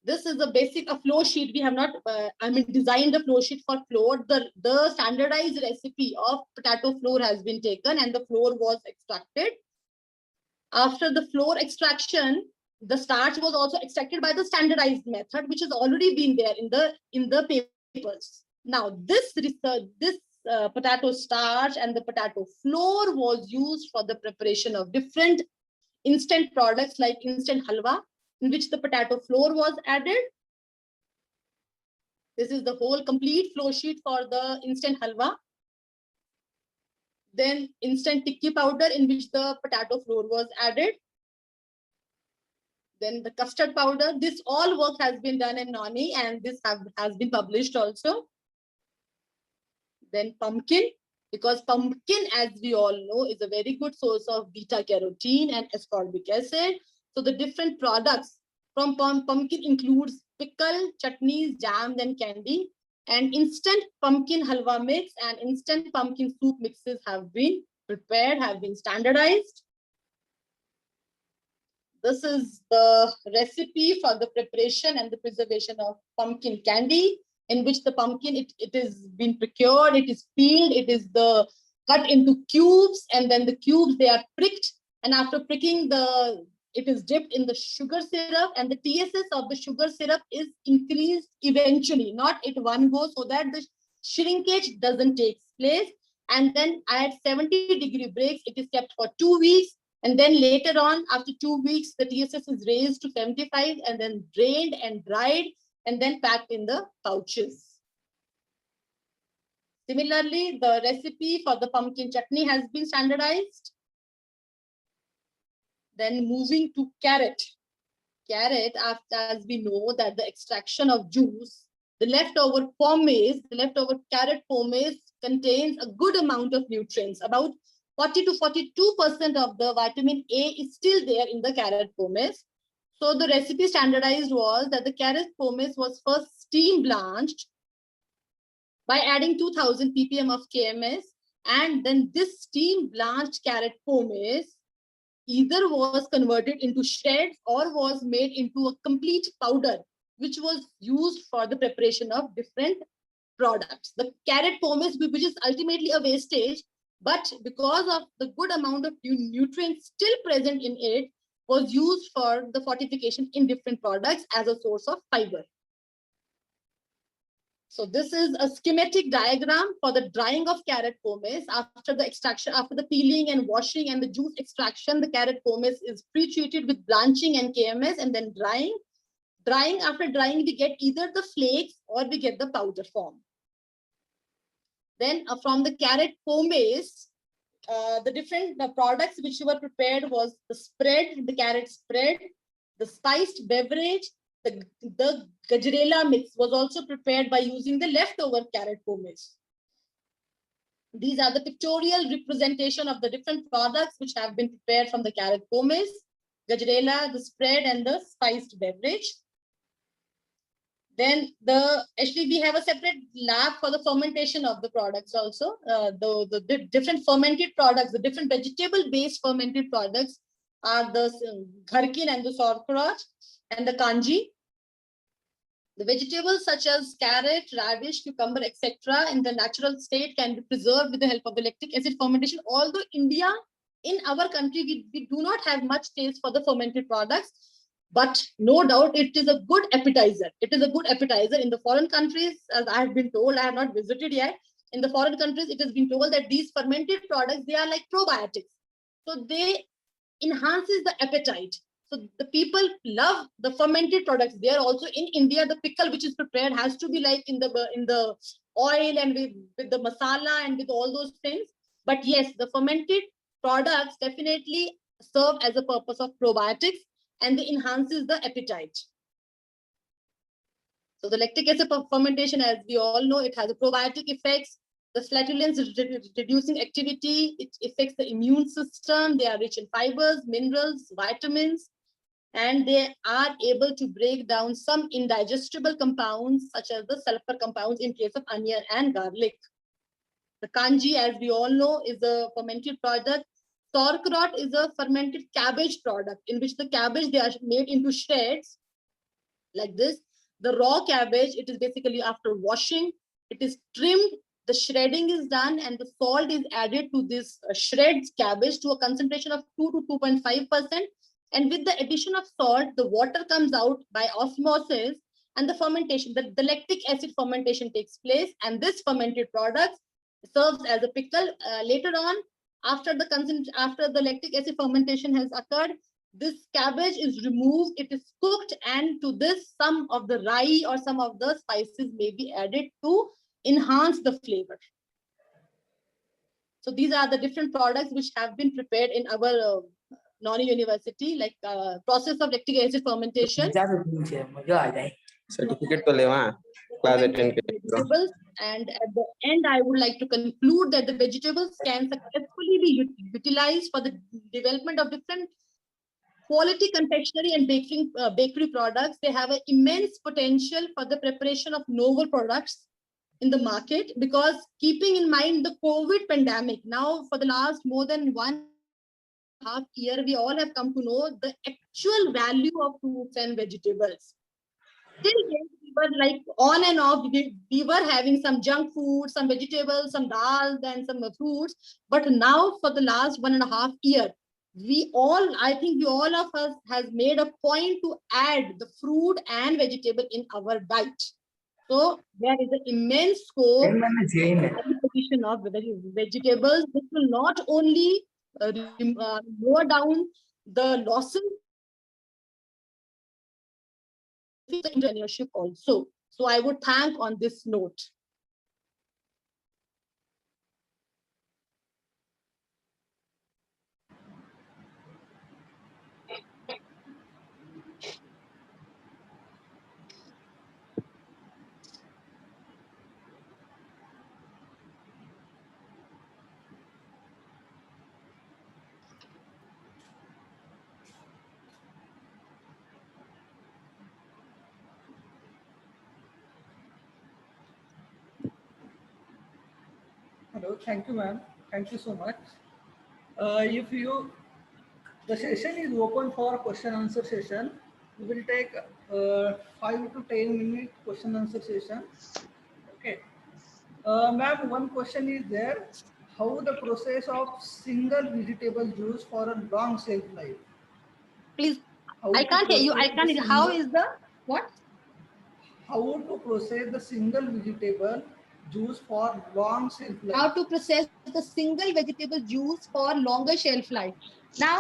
S2: This is a basic flow sheet. We have not, designed a flow sheet for flour. The standardized recipe of potato flour has been taken and the flour was extracted. After the flour extraction, the starch was also extracted by the standardized method, which has already been there in the papers. Now, this potato starch and the potato flour was used for the preparation of different instant products like instant halwa, in which the potato flour was added. This is the whole complete flow sheet for the instant halwa. Then instant tikki powder, in which the potato flour was added. Then the custard powder. This all work has been done in Nani and this has been published also. Then pumpkin, because pumpkin, as we all know, is a very good source of beta carotene and ascorbic acid. So the different products from pumpkin includes pickle, chutneys, jams, and candy. And instant pumpkin halwa mix and instant pumpkin soup mixes have been prepared, have been standardized. This is the recipe for the preparation and the preservation of pumpkin candy, in which the pumpkin, it is been procured, it is peeled, it is cut into cubes, and then the cubes, they are pricked. And after pricking, it is dipped in the sugar syrup, and the TSS of the sugar syrup is increased eventually, not at one go, so that the shrinkage doesn't take place. And then at 70-degree breaks, it is kept for 2 weeks. And then later on, after 2 weeks, the TSS is raised to 75 and then drained and dried and then packed in the pouches. Similarly, the recipe for the pumpkin chutney has been standardized. Then moving to carrot. Carrot, as we know that the extraction of juice, the leftover carrot pomace contains a good amount of nutrients. About 40 to 42% of the vitamin A is still there in the carrot pomace. So the recipe standardized was that the carrot pomace was first steam blanched by adding 2000 ppm of KMS, and then this steam blanched carrot pomace either was converted into shreds or was made into a complete powder, which was used for the preparation of different products. The carrot pomace, which is ultimately a wastage, but because of the good amount of nutrients still present in it, was used for the fortification in different products as a source of fiber. So this is a schematic diagram for the drying of carrot pomace. After the extraction, after the peeling and washing and the juice extraction, the carrot pomace is pre-treated with blanching and KMS and then drying. After drying, we get either the flakes or we get the powder form. Then from the carrot pomace, the different products which were prepared was the spread, the carrot spread, the spiced beverage, the gajarela mix was also prepared by using the leftover carrot pomace. These are the pictorial representation of the different products which have been prepared from the carrot pomace, gajarela, the spread, and the spiced beverage. Then actually we have a separate lab for the fermentation of the products also. The different fermented products, the different vegetable-based fermented products are the gharkin and the sauerkraut and the kanji. The vegetables such as carrot, radish, cucumber, etc. in the natural state can be preserved with the help of the lactic acid fermentation. Although in our country, we do not have much taste for the fermented products, but no doubt it is a good appetizer. It is a good appetizer in the foreign countries, as I have been told. I have not visited yet. In the foreign countries, it has been told that these fermented products, they are like probiotics. So they enhances the appetite. So the people love the fermented products. There also in India, the pickle which is prepared has to be like in the oil and with the masala and with all those things. But yes, the fermented products definitely serve as a purpose of probiotics and they enhances the appetite. So the lactic acid fermentation, as we all know, it has a probiotic effects. The flatulence reducing activity, it affects the immune system. They are rich in fibers, minerals, vitamins, and they are able to break down some indigestible compounds such as the sulfur compounds in case of onion and garlic. The kanji, as we all know, is a fermented product. Sauerkraut is a fermented cabbage product in which the cabbage, they are made into shreds like this. The raw cabbage, it is basically after washing, it is trimmed, the shredding is done and the salt is added to this shreds cabbage to a concentration of 2 to 2.5%. And with the addition of salt, the water comes out by osmosis and the fermentation, the lactic acid fermentation takes place. And this fermented product serves as a pickle. Later on, after the lactic acid fermentation has occurred, this cabbage is removed, it is cooked, and to this some of the rye or some of the spices may be added to enhance the flavor. So these are the different products which have been prepared in our Noni University, like process of lactic acid fermentation.
S5: Certificate to lewa class attend
S2: vegetables, and at the end I would like to conclude that the vegetables can successfully be utilized for the development of different quality confectionery and bakery products. They have an immense potential for the preparation of novel products in the market, because keeping in mind the COVID pandemic, now for the last more than 1.5 years, we all have come to know the actual value of fruits and vegetables. Till then, we were like on and off, we were having some junk food, some vegetables, some dal, and some fruits. But now for the last 1.5 years, I think we all of us has made a point to add the fruit and vegetable in our diet. So there is an immense scope in the position of vegetables. This will not only lower down the losses, the entrepreneurship also. So I would thank on this note.
S1: Hello, thank you, ma'am. Thank you so much. If you The session is open for question answer session. We will take 5 to 10 minute question answer session. Okay. Ma'am, one question is there. How the process of single vegetable juice for a long shelf life?
S2: Please,
S1: How
S2: I
S1: to
S2: can't hear you. I
S1: process the
S2: can't hear. How
S1: single,
S2: is the what?
S1: how to process the single vegetable juice for long shelf life?
S2: How to process the single vegetable juice for longer shelf life. Now,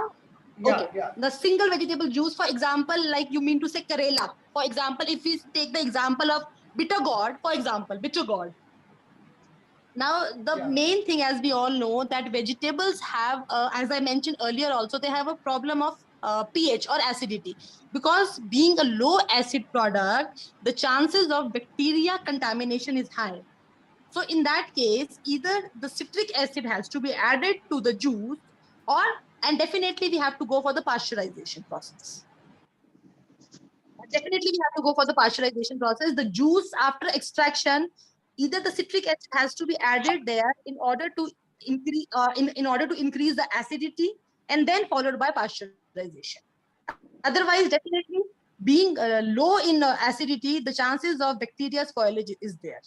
S1: Yeah,
S2: okay,
S1: yeah.
S2: the single vegetable juice, for example, like you mean to say Karela. For example, if we take the example of bitter gourd, for example, bitter gourd. Now, the
S1: Yeah.
S2: main thing, as we all know, that vegetables have, as I mentioned earlier also, they have a problem of pH or acidity. Because being a low acid product, the chances of bacteria contamination is high. So in that case, either the citric acid has to be added to the juice, or, and definitely we have to go for the pasteurization process. Definitely we have to go for the pasteurization process. The juice after extraction, either the citric acid has to be added there in order to increase in order to increase the acidity, and then followed by pasteurization. Otherwise, definitely being low in acidity, the chances of bacteria spoilage is there.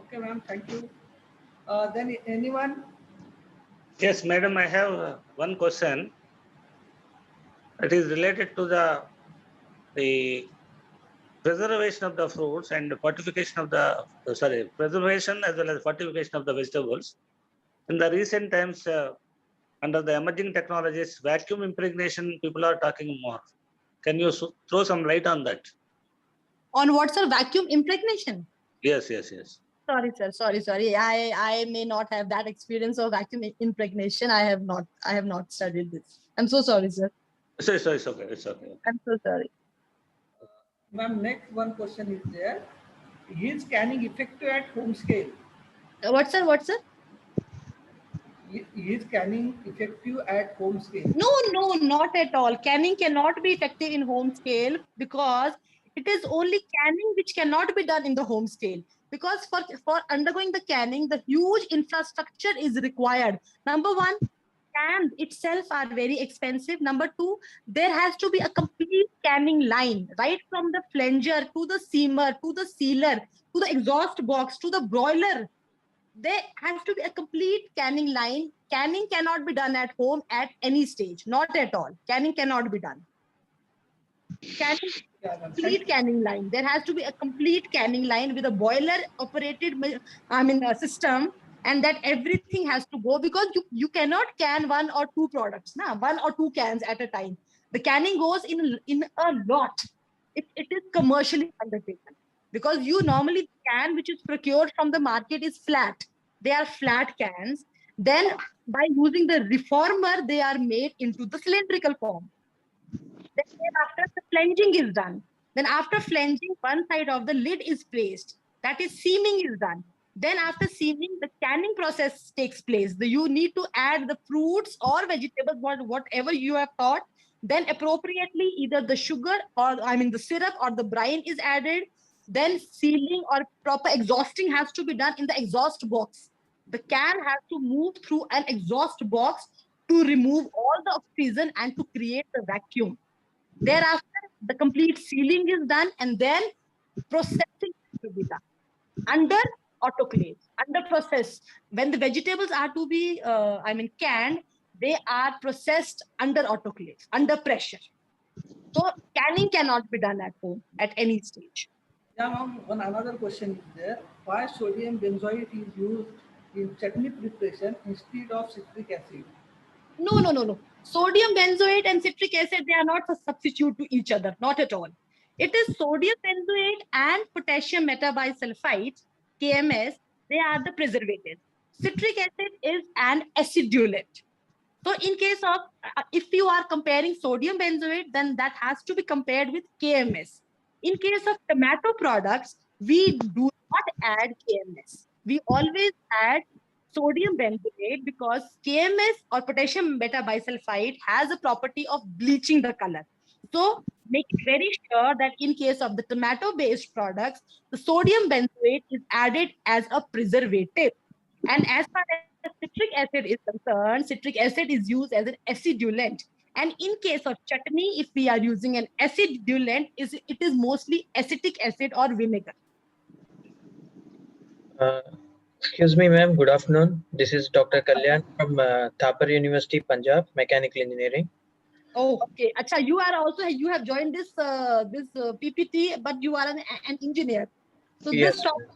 S1: Okay, ma'am. Thank you. Then anyone?
S3: Yes, madam, I have one question. It is related to the preservation of the fruits and fortification of the, preservation as well as fortification of the vegetables. In the recent times, under the emerging technologies, vacuum impregnation, people are talking more. Can you throw some light on that?
S2: On what's a vacuum impregnation?
S3: Yes, yes, yes.
S2: Sorry, sir. Sorry. I may not have that experience of vacuum impregnation. I have not studied this. I'm so sorry, sir.
S3: So it's okay. It's okay.
S2: I'm so sorry.
S1: Ma'am, next one question is there. Is canning effective at home scale?
S2: What, sir? What, sir?
S1: Is canning effective at home scale?
S2: No, not at all. Canning cannot be effective in home scale, because it is only canning which cannot be done in the home scale. Because for undergoing the canning, the huge infrastructure is required. Number one, cans itself are very expensive. Number two, there has to be a complete canning line, right from the flanger to the seamer to the sealer to the exhaust box to the broiler. There has to be a complete canning line. Canning cannot be done at home at any stage, not at all. Canning cannot be done. Canning,
S1: Yeah, ma'am.
S2: complete canning line. There has to be a complete canning line with a boiler operated, system, and that everything has to go, because you cannot can one or two products, one or two cans at a time. The canning goes in a lot. It is commercially undertaken, because you normally can which is procured from the market is flat. They are flat cans. Then by using the reformer, they are made into the cylindrical form. Then after the flanging is done, then after flanging, one side of the lid is placed. That is seaming is done. Then after seaming, the canning process takes place. You need to add the fruits or vegetables, whatever you have thought. Then appropriately, either the sugar or the syrup or the brine is added. Then sealing or proper exhausting has to be done in the exhaust box. The can has to move through an exhaust box to remove all the oxygen and to create the vacuum. Thereafter, the complete sealing is done, and then processing to be done under autoclave, under process. When the vegetables are to be, canned, they are processed under autoclave, under pressure. So canning cannot be done at home at any stage.
S1: Yeah, ma'am. One another question is there. Why sodium benzoate is used in chutney preparation instead of citric acid?
S2: No. Sodium benzoate and citric acid, they are not a substitute to each other, not at all. It is sodium benzoate and potassium metabisulfite, KMS, they are the preservatives. Citric acid is an acidulant. So in case of, if you are comparing sodium benzoate, then that has to be compared with KMS. In case of tomato products, we do not add KMS. We always add sodium benzoate, because KMS or potassium metabisulfite has a property of bleaching the color. So make it very sure that in case of the tomato-based products, the sodium benzoate is added as a preservative. And as far as citric acid is concerned, citric acid is used as an acidulant. And in case of chutney, if we are using an acidulant, it is mostly acetic acid or vinegar.
S6: Uh, Excuse me, ma'am. Good afternoon. This is Dr. Kalyan from Thapar University, Punjab, Mechanical Engineering.
S2: Okay. Acha, you have joined this PPT, but you are an engineer. So
S6: Yes,
S2: this topic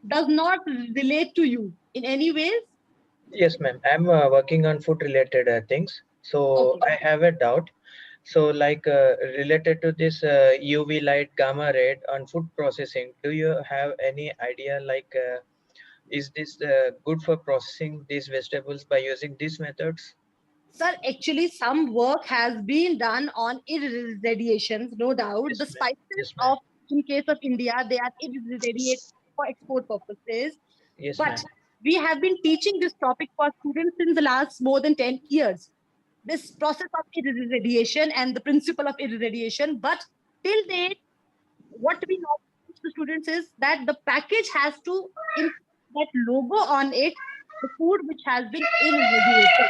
S2: does not relate to you in any ways.
S6: yes, ma'am. I'm working on food-related things. So
S2: Okay.
S6: I have a doubt. So, like related to this UV light, gamma ray on food processing, do you have any idea? Like, is this good for processing these vegetables by using these methods?
S2: Sir, actually, some work has been done on irradiations, no doubt.
S6: Yes,
S2: The
S6: ma'am.
S2: spices
S6: Yes, ma'am.
S2: of, in case of India, they are irradiated for export purposes.
S6: Yes, ma'am.
S2: But we have been teaching this topic for students in the last more than 10 years. This process of irradiation and the principle of irradiation. But till date, what we know teach the students is that the package has to include that logo on it, the food which has been irradiated.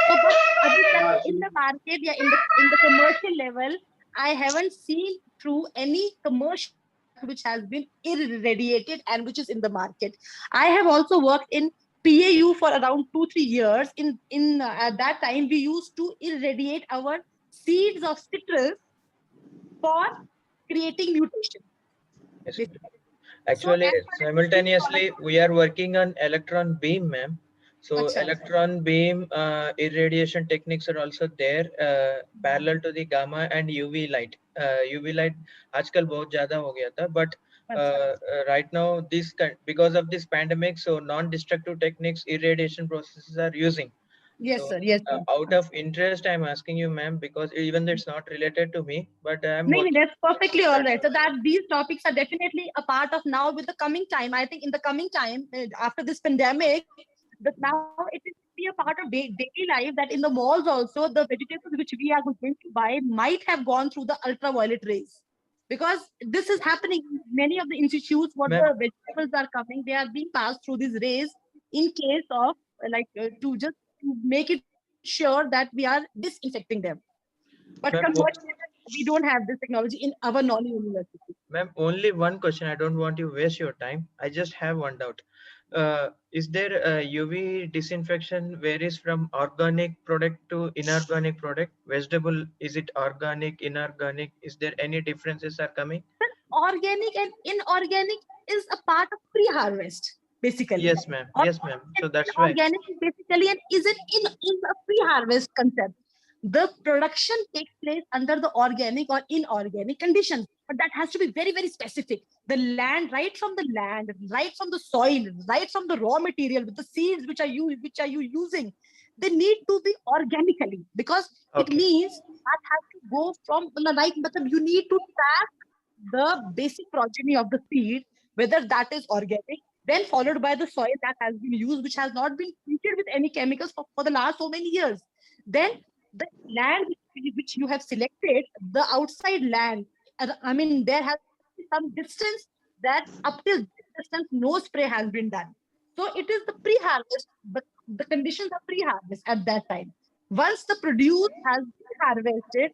S2: So, but other than in the market, yeah, in the commercial level, I haven't seen through any commercial product which has been irradiated and which is in the market. I have also worked in PAU for around 2-3 years. In At that time, we used to irradiate our seeds of citrus for creating mutation.
S6: Yes, ma'am.
S2: Basically. So,
S6: Actually,
S2: as far as the field
S6: simultaneously, we are working on electron beam, ma'am. So
S2: Acha.
S6: electron beam irradiation techniques are also there, parallel to the gamma and UV light. UV light, आजकल बहुत ज़्यादा हो गया था, but right now because of this pandemic, so non-destructive techniques irradiation processes are using.
S2: Yes,
S6: So
S2: sir. Yes, sir.
S6: out of interest, I'm asking you, ma'am, because even though it's not related to me, but I'm
S2: No,
S6: working.
S2: that's perfectly all right. So that these topics are definitely a part of now with the coming time. I think in the coming time, after this pandemic, that now it will be a part of daily life that in the malls also, the vegetables which we are going to buy might have gone through the ultraviolet rays. Because this is happening in many of the institutes, what
S6: Ma'am,
S2: the vegetables are coming, they are being passed through these rays in case of to make it sure that we are disinfecting them. But
S6: ma'am,
S2: conversely, we don't have this technology in our non-university.
S6: ma'am, only one question. I don't want you to waste your time. I just have one doubt. Is there a UV disinfection varies from organic product to inorganic product? Vegetable, is it organic, inorganic? Is there any differences are coming?
S2: But organic and inorganic is a part of pre-harvest, basically.
S6: Yes, ma'am. Yes, ma'am. So that's why.
S2: Inorganic is basically an is a pre-harvest concept. The production takes place under the organic or inorganic conditions, but that has to be very, very specific. The land, right from the soil, right from the raw material, with the seeds which are you using, they need to be organically, because it
S6: Okay.
S2: means that has to go from like you need to track the basic progeny of the seed, whether that is organic, then followed by the soil that has been used, which has not been treated with any chemicals for the last so many years. Then the land which you have selected, the outside land, I mean, there has to be some distance that up till this distance, no spray has been done. So it is the pre-harvest, but the conditions are pre-harvest at that time. Once the produce has been harvested,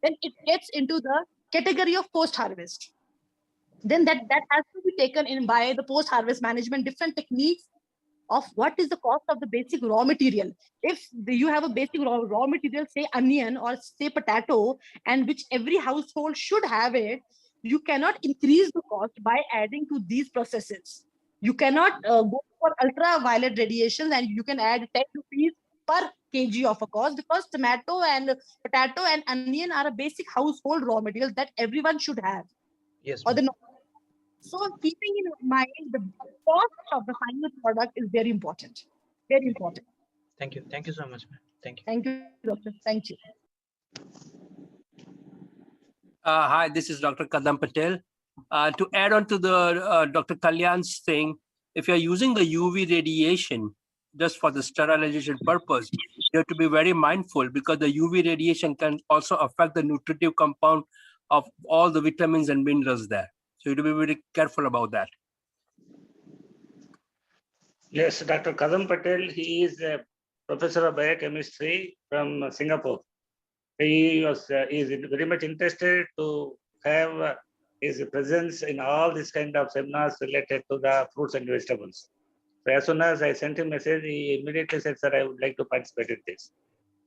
S2: then it gets into the category of post-harvest. Then that has to be taken in by the post-harvest management, different techniques of what is the cost of the basic raw material. If you have a basic raw material, say onion or say potato, and which every household should have it, you cannot increase the cost by adding to these processes. You cannot go for ultraviolet radiations and you can add 10 rupees per kg of a cost, because tomato and potato and onion are a basic household raw material that everyone should have.
S6: Yes,
S2: Or
S6: ma'am.
S2: the So keeping in mind the cost of the final product is very important. Very important.
S6: Thank you. Thank you so much, ma'am. Thank you.
S2: Thank you, doctor. Thank you.
S7: Hi, this is Dr. Kadam Patel. To add on to the Dr. Kalyan's thing, if you're using the UV radiation just for the sterilization purpose, you have to be very mindful, because the UV radiation can also affect the nutritive compound of all the vitamins and minerals there. So you have to be very careful about that.
S3: Yes, Dr. Kadam Patel, he is a professor of biochemistry from Singapore. He is very much interested to have his presence in all these kind of seminars related to the fruits and vegetables. So as soon as I sent him a message, he immediately said, "Sir, I would like to participate in this."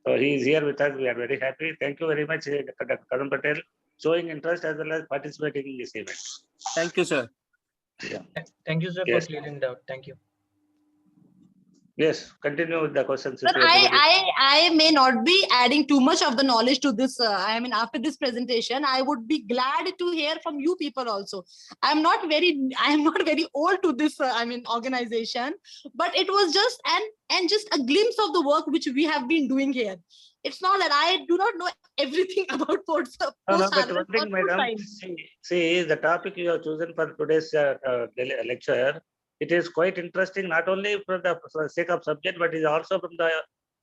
S3: So he is here with us. We are very happy. Thank you very much, Dr. Kadam Patel, showing interest as well as participating in this event.
S7: Thank you, sir.
S6: Thank you, sir,
S3: Yes.
S6: for clearing doubt. Thank you.
S3: Yes, continue with the questions.
S2: But I may not be adding too much of the knowledge to this. I mean, after this presentation, I would be glad to hear from you people also. I am not very old to this. Organization, but it was just just a glimpse of the work which we have been doing here. It's not that I do not know everything about post
S3: No, but one
S2: harvest or
S3: thing,
S2: food
S3: madam,
S2: science.
S3: see, the topic you have chosen for today's lecture, it is quite interesting, not only for the sake of subject, but is also from the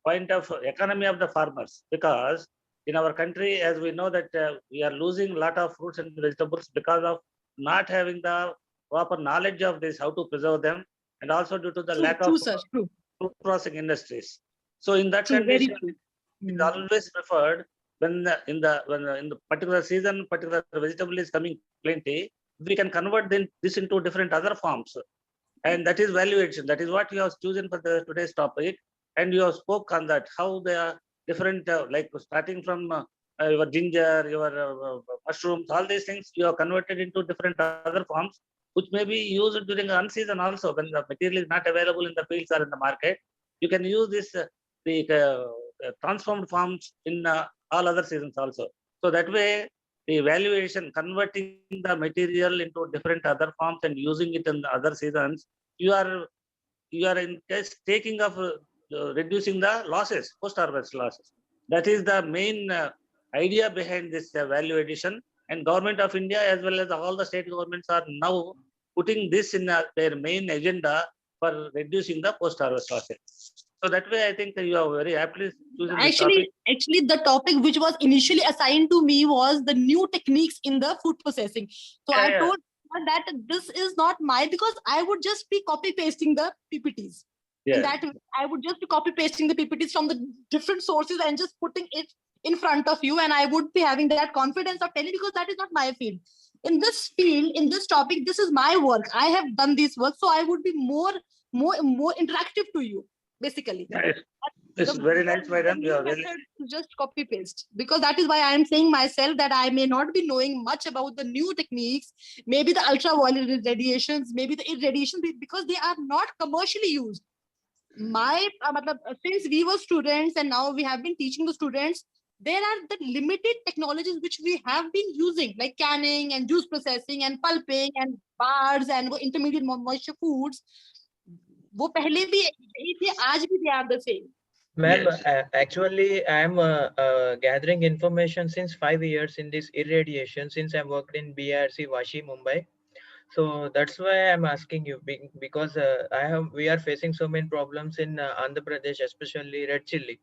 S3: point of economy of the farmers. Because in our country, as we know that we are losing a lot of fruits and vegetables because of not having the proper knowledge of this, how to preserve them, and also due to the lack
S2: True,
S3: of
S2: sir. True.
S3: food processing industries. So in that
S2: True. Very
S3: condition,
S2: true.
S3: it's always preferred when in the particular season, particular vegetable is coming plenty, we can convert this into different other forms, and that is value addition. That is what you have chosen for today's topic, and you have spoke on that how they are different, like starting from your ginger, your mushrooms, all these things you have converted into different other forms, which may be used during unseason also when the material is not available in the fields or in the market. You can use this transformed forms in all other seasons also. So that way, the valuation, converting the material into different other forms and using it in the other seasons, you are in case taking of reducing the losses, post-harvest losses. That is the main idea behind this value addition. And Government of India as well as all the state governments are now putting this in their main agenda for reducing the post-harvest losses. So that way, I think you are very aptly chosen this topic.
S2: Actually, the topic which was initially assigned to me was the new techniques in the food processing. So I told her that this is not because I would just be copy pasting the PPTs.
S3: Yeah.
S2: In that way, I would just be copy pasting the PPTs from the different sources and just putting it in front of you, and I would be having that confidence of telling, because that is not my field. In this field, in this topic, this is my work. I have done this work, so I would be more interactive to you, basically.
S3: Yes. It's very nice, madam. You are really
S2: just copy paste, because that is why I am saying myself that I may not be knowing much about the new techniques, maybe the ultraviolet radiations, maybe the irradiation, because they are not commercially used. Since we were students and now we have been teaching the students, there are the limited technologies which we have been using, like canning and juice processing and pulping and bars and intermediate moisture foods. वो पहले भी यही थे, आज भी they are the same.
S6: Ma'am, actually, I'm gathering information since 5 years in this irradiation, since I worked in BRC Vashi, Mumbai. So that's why I'm asking you, because we are facing so many problems in Andhra Pradesh, especially red chilli,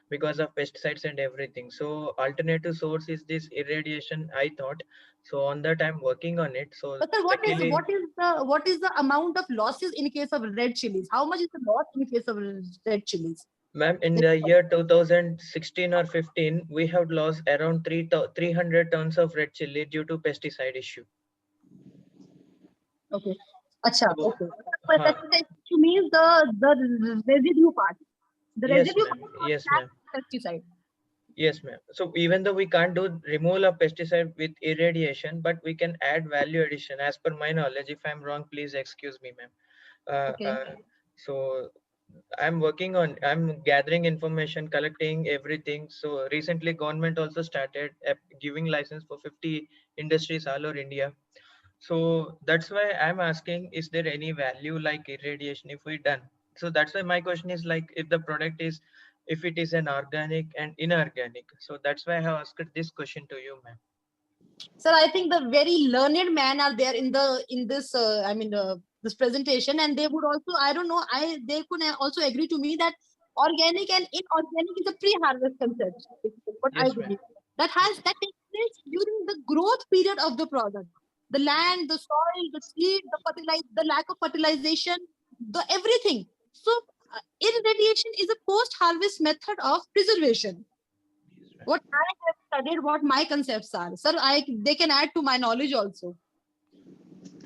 S6: because of pesticides and everything. So alternative source is this irradiation, I thought. So on that I'm working on it. So
S2: but sir, what is the amount of losses in case of red chilies? How much is the loss in case of red chilies?
S6: Ma'am, in the year 2016 or 15, we have lost around 300 tons of red chili due to pesticide issue.
S2: Okay. Acha, okay. Pesticide means the residue part. The
S6: Yes,
S2: residue
S6: ma'am.
S2: part
S6: Yes, ma'am.
S2: pesticide.
S6: Yes, ma'am. So even though we can't do removal of pesticide with irradiation, but we can add value addition. As per my knowledge, if I'm wrong, please excuse me, ma'am.
S2: Okay.
S6: So I'm gathering information, collecting everything. So recently government also started giving license for 50 industries all over India. So that's why I'm asking, is there any value like irradiation if we done? So that's why my question is like, if the product is, if it is an organic and inorganic. So that's why I have asked this question to you, ma'am.
S2: Sir, I think the very learned men are there in this this presentation, and they would also, I don't know, they could also agree to me that organic and inorganic is a pre-harvest concept. What
S6: Yes,
S2: I believe that takes place during the growth period of the product. The land, the soil, the seed, the lack of fertilization, everything. So irradiation is a post-harvest method of preservation. What I have studied, what my concepts are, sir, they can add to my knowledge also.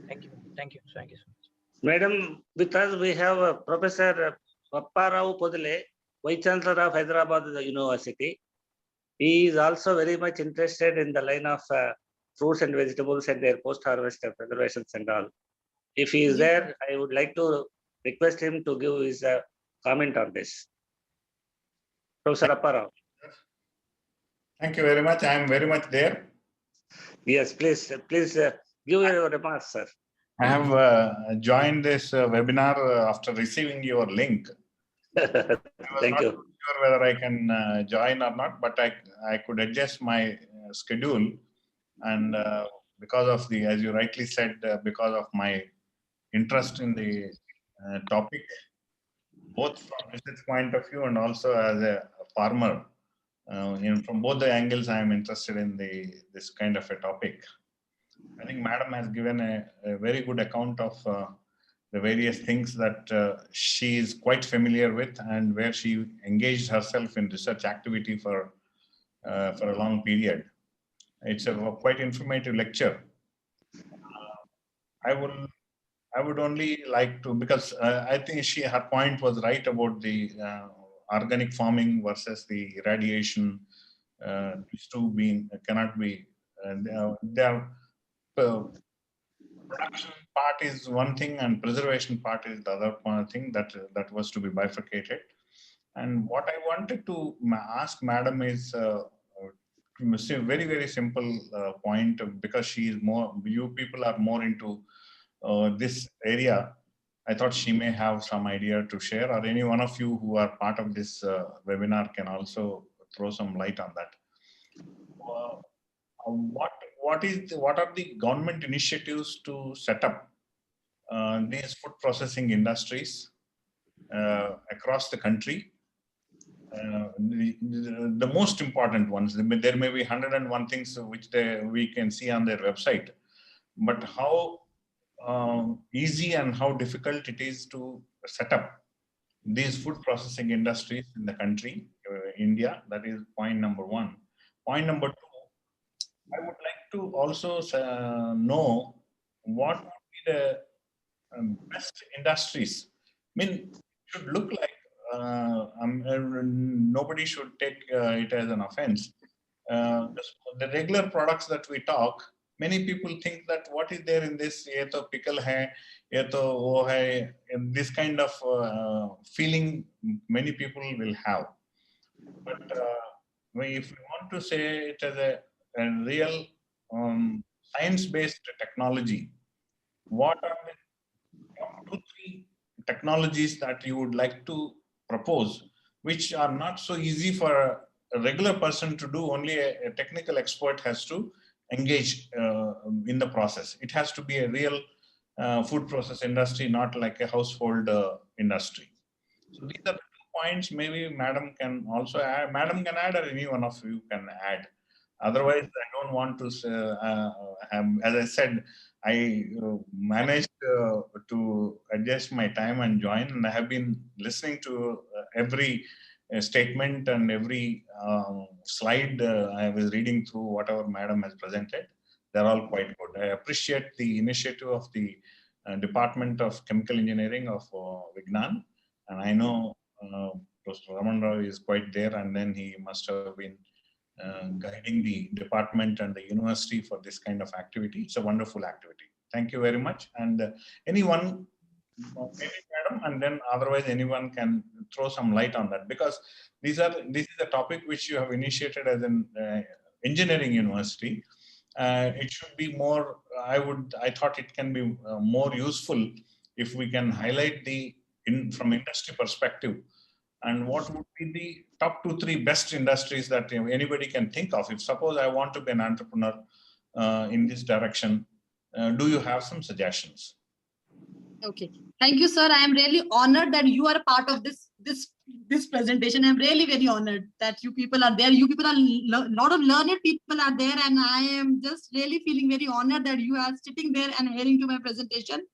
S6: Thank you. Thank you. Thank you so much.
S3: Madam, with us we have Professor Papparao Podile, Vice Chancellor of Hyderabad University. He is also very much interested in the line of fruits and vegetables and their post-harvest preservations and all. If he is there, I would like to request him to give his comment on this. Professor Papparao.
S8: Thank you very much. I am very much there.
S3: Yes, please give your remarks, sir.
S8: I have joined this webinar after receiving your link.
S3: Thank you.
S8: Sure whether I can join or not, but I could adjust my schedule, and because of the, as you rightly said, because of my interest in the topic, both from research point of view and also as a farmer, from both the angles, I am interested in this kind of a topic. I think Madam has given a very good account of the various things that she is quite familiar with, and where she engaged herself in research activity for a long period. It's a quite informative lecture. I would only like to, because I think her point was right about the organic farming versus the irradiation. These two cannot be. Production part is one thing, and preservation part is the other thing that was to be bifurcated. And what I wanted to ask Madam is a very, very simple point, because she is more, you people are more into this area. I thought she may have some idea to share, or any one of you who are part of this webinar can also throw some light on that. What are the government initiatives to set up these food processing industries across the country? The most important ones, there may be 101 things which we can see on their website, but how easy and how difficult it is to set up these food processing industries in the country, India. That is point number one. Point number two, I would like to also know what would be the best industries. I mean, it should look like, nobody should take it as an offense. The regular products that we talk, many people think that what is there in this, ye to pickle hai, ye to wo hai, and this kind of feeling many people will have. But if we want to say it as a real science-based technology, what are the top 2-3 technologies that you would like to propose, which are not so easy for a regular person to do? Only a technical expert has to engage in the process. It has to be a real food process industry, not like a household industry. So these are the 2 points. Maybe Madam can also add. Madam can add, or any one of you can add. Otherwise, I don't want to, as I said, I managed to adjust my time and join, and I have been listening to every statement and every slide. I was reading through whatever Madam has presented. They're all quite good. I appreciate the initiative of the Department of Chemical Engineering of Vignan, and I know Professor Raman Rao is quite there, and then he must have been guiding the department and the university for this kind of activity. It's a wonderful activity. Thank you very much. And anyone, maybe Madam, and then otherwise anyone can throw some light on that, because this is a topic which you have initiated as an engineering university. It should be more, I thought it can be more useful if we can highlight from industry perspective, and what would be the top 2-3 best industries that anybody can think of. If suppose I want to be an entrepreneur in this direction, do you have some suggestions?
S2: Okay, thank you, sir. I am really honored that you are a part of this presentation. I'm really very honored that you people are there. You people are lot of learned people are there, and I am just really feeling very honored that you are sitting there and hearing to my presentation.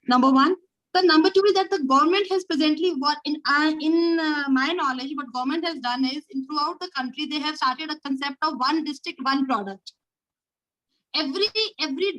S2: Number one. The number two is that the government has presently, what in my knowledge, what government has done is throughout the country, they have started a concept of one district, one product. Every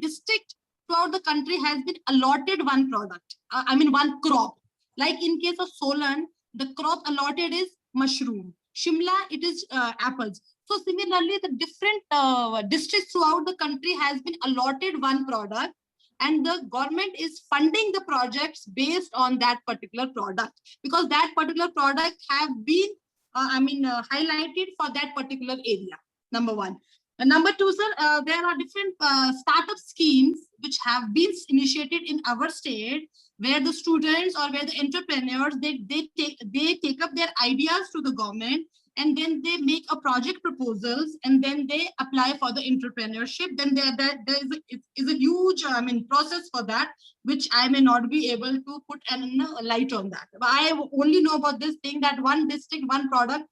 S2: district throughout the country has been allotted one product. One crop. Like in case of Solan, the crop allotted is mushroom. Shimla, it is apples. So similarly, the different districts throughout the country has been allotted one product, and the government is funding the projects based on that particular product, because that particular product have been highlighted for that particular area. Number one. Number two, sir, there are different startup schemes which have been initiated in our state, where the students or where the entrepreneurs, they take up their ideas to the government, and then they make a project proposals, and then they apply for the entrepreneurship. Then there is a huge process for that, which I may not be able to put a light on that. But I only know about this thing, that one district, one product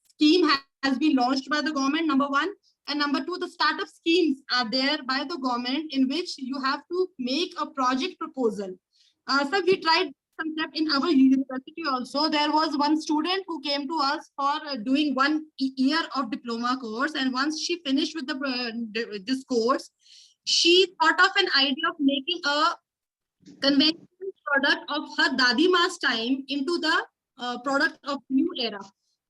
S2: scheme has been launched by the government, number one. And number two, the startup schemes are there by the government, in which you have to make a project proposal. So we tried concept in our university also. There was one student who came to us for doing 1 year of diploma course, and once she finished with this course, she thought of an idea of making a conventional product of her Dadi Ma's time into the product of new era.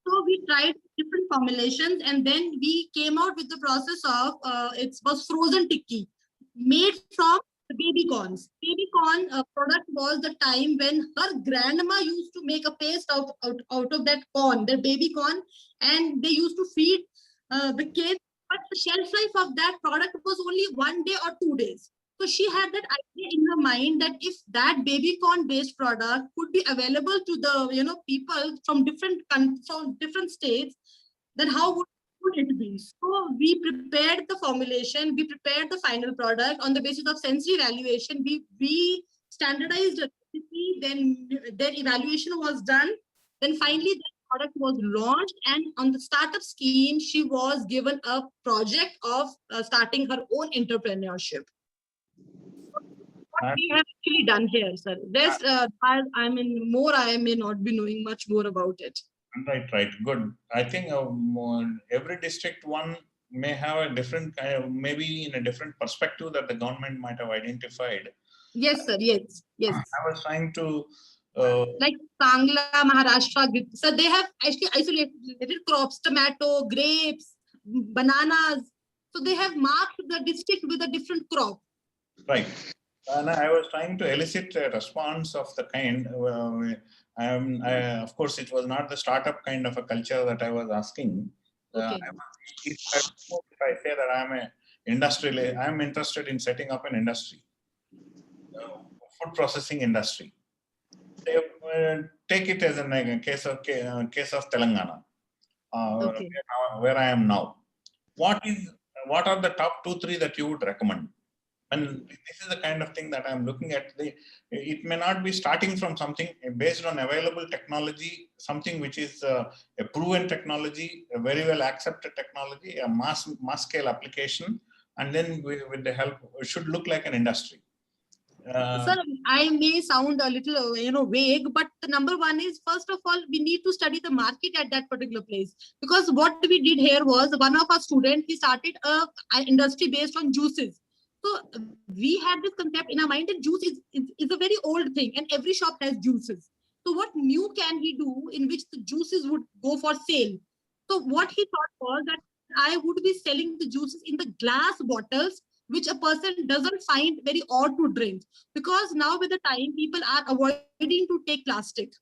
S2: So we tried different formulations, and then we came out with the process of it was frozen tikki made from the baby corns. Baby corn product was the time when her grandma used to make a paste out of that corn, the baby corn, and they used to feed the kids. But the shelf life of that product was only 1 day or 2 days. So she had that idea in her mind that if that baby corn based product could be available to the people from different states, then how would it be? So we prepared the formulation, we prepared the final product on the basis of sensory evaluation. We standardized the recipe, then evaluation was done. Then finally the product was launched, and on the startup scheme, she was given a project of starting her own entrepreneurship. What we have actually done here, sir. Rest, I may not be knowing much more about it.
S8: Right. Good. I think every district one may have a different kind of, maybe in a different perspective that the government might have identified.
S2: Yes, sir. Yes.
S8: I was trying to
S2: like Kangla, Maharashtra. So they have actually isolated crops: tomato, grapes, bananas. So they have marked the district with a different crop.
S8: Right. And I was trying to elicit a response of the kind. Of course, it was not the startup kind of a culture that I was asking.
S2: Okay.
S8: If I say that I'm interested in setting up an industry, food processing industry. Take it as a case of Telangana,
S2: Okay.
S8: where I am now. What are the top 2-3 that you would recommend? And this is the kind of thing that I'm looking at. It may not be starting from something based on available technology, something which is a proven technology, a very well accepted technology, a mass scale application, and then with the help, it should look like an industry.
S2: Sir, I may sound a little, vague, but the number one is, first of all, we need to study the market at that particular place. Because what we did here was, one of our students, he started an industry based on juices. So we had this concept in our mind that juice is a very old thing, and every shop has juices. So what new can he do in which the juices would go for sale? So what he thought was that I would be selling the juices in the glass bottles, which a person doesn't find very odd to drink, because now with the time people are avoiding to take plastic.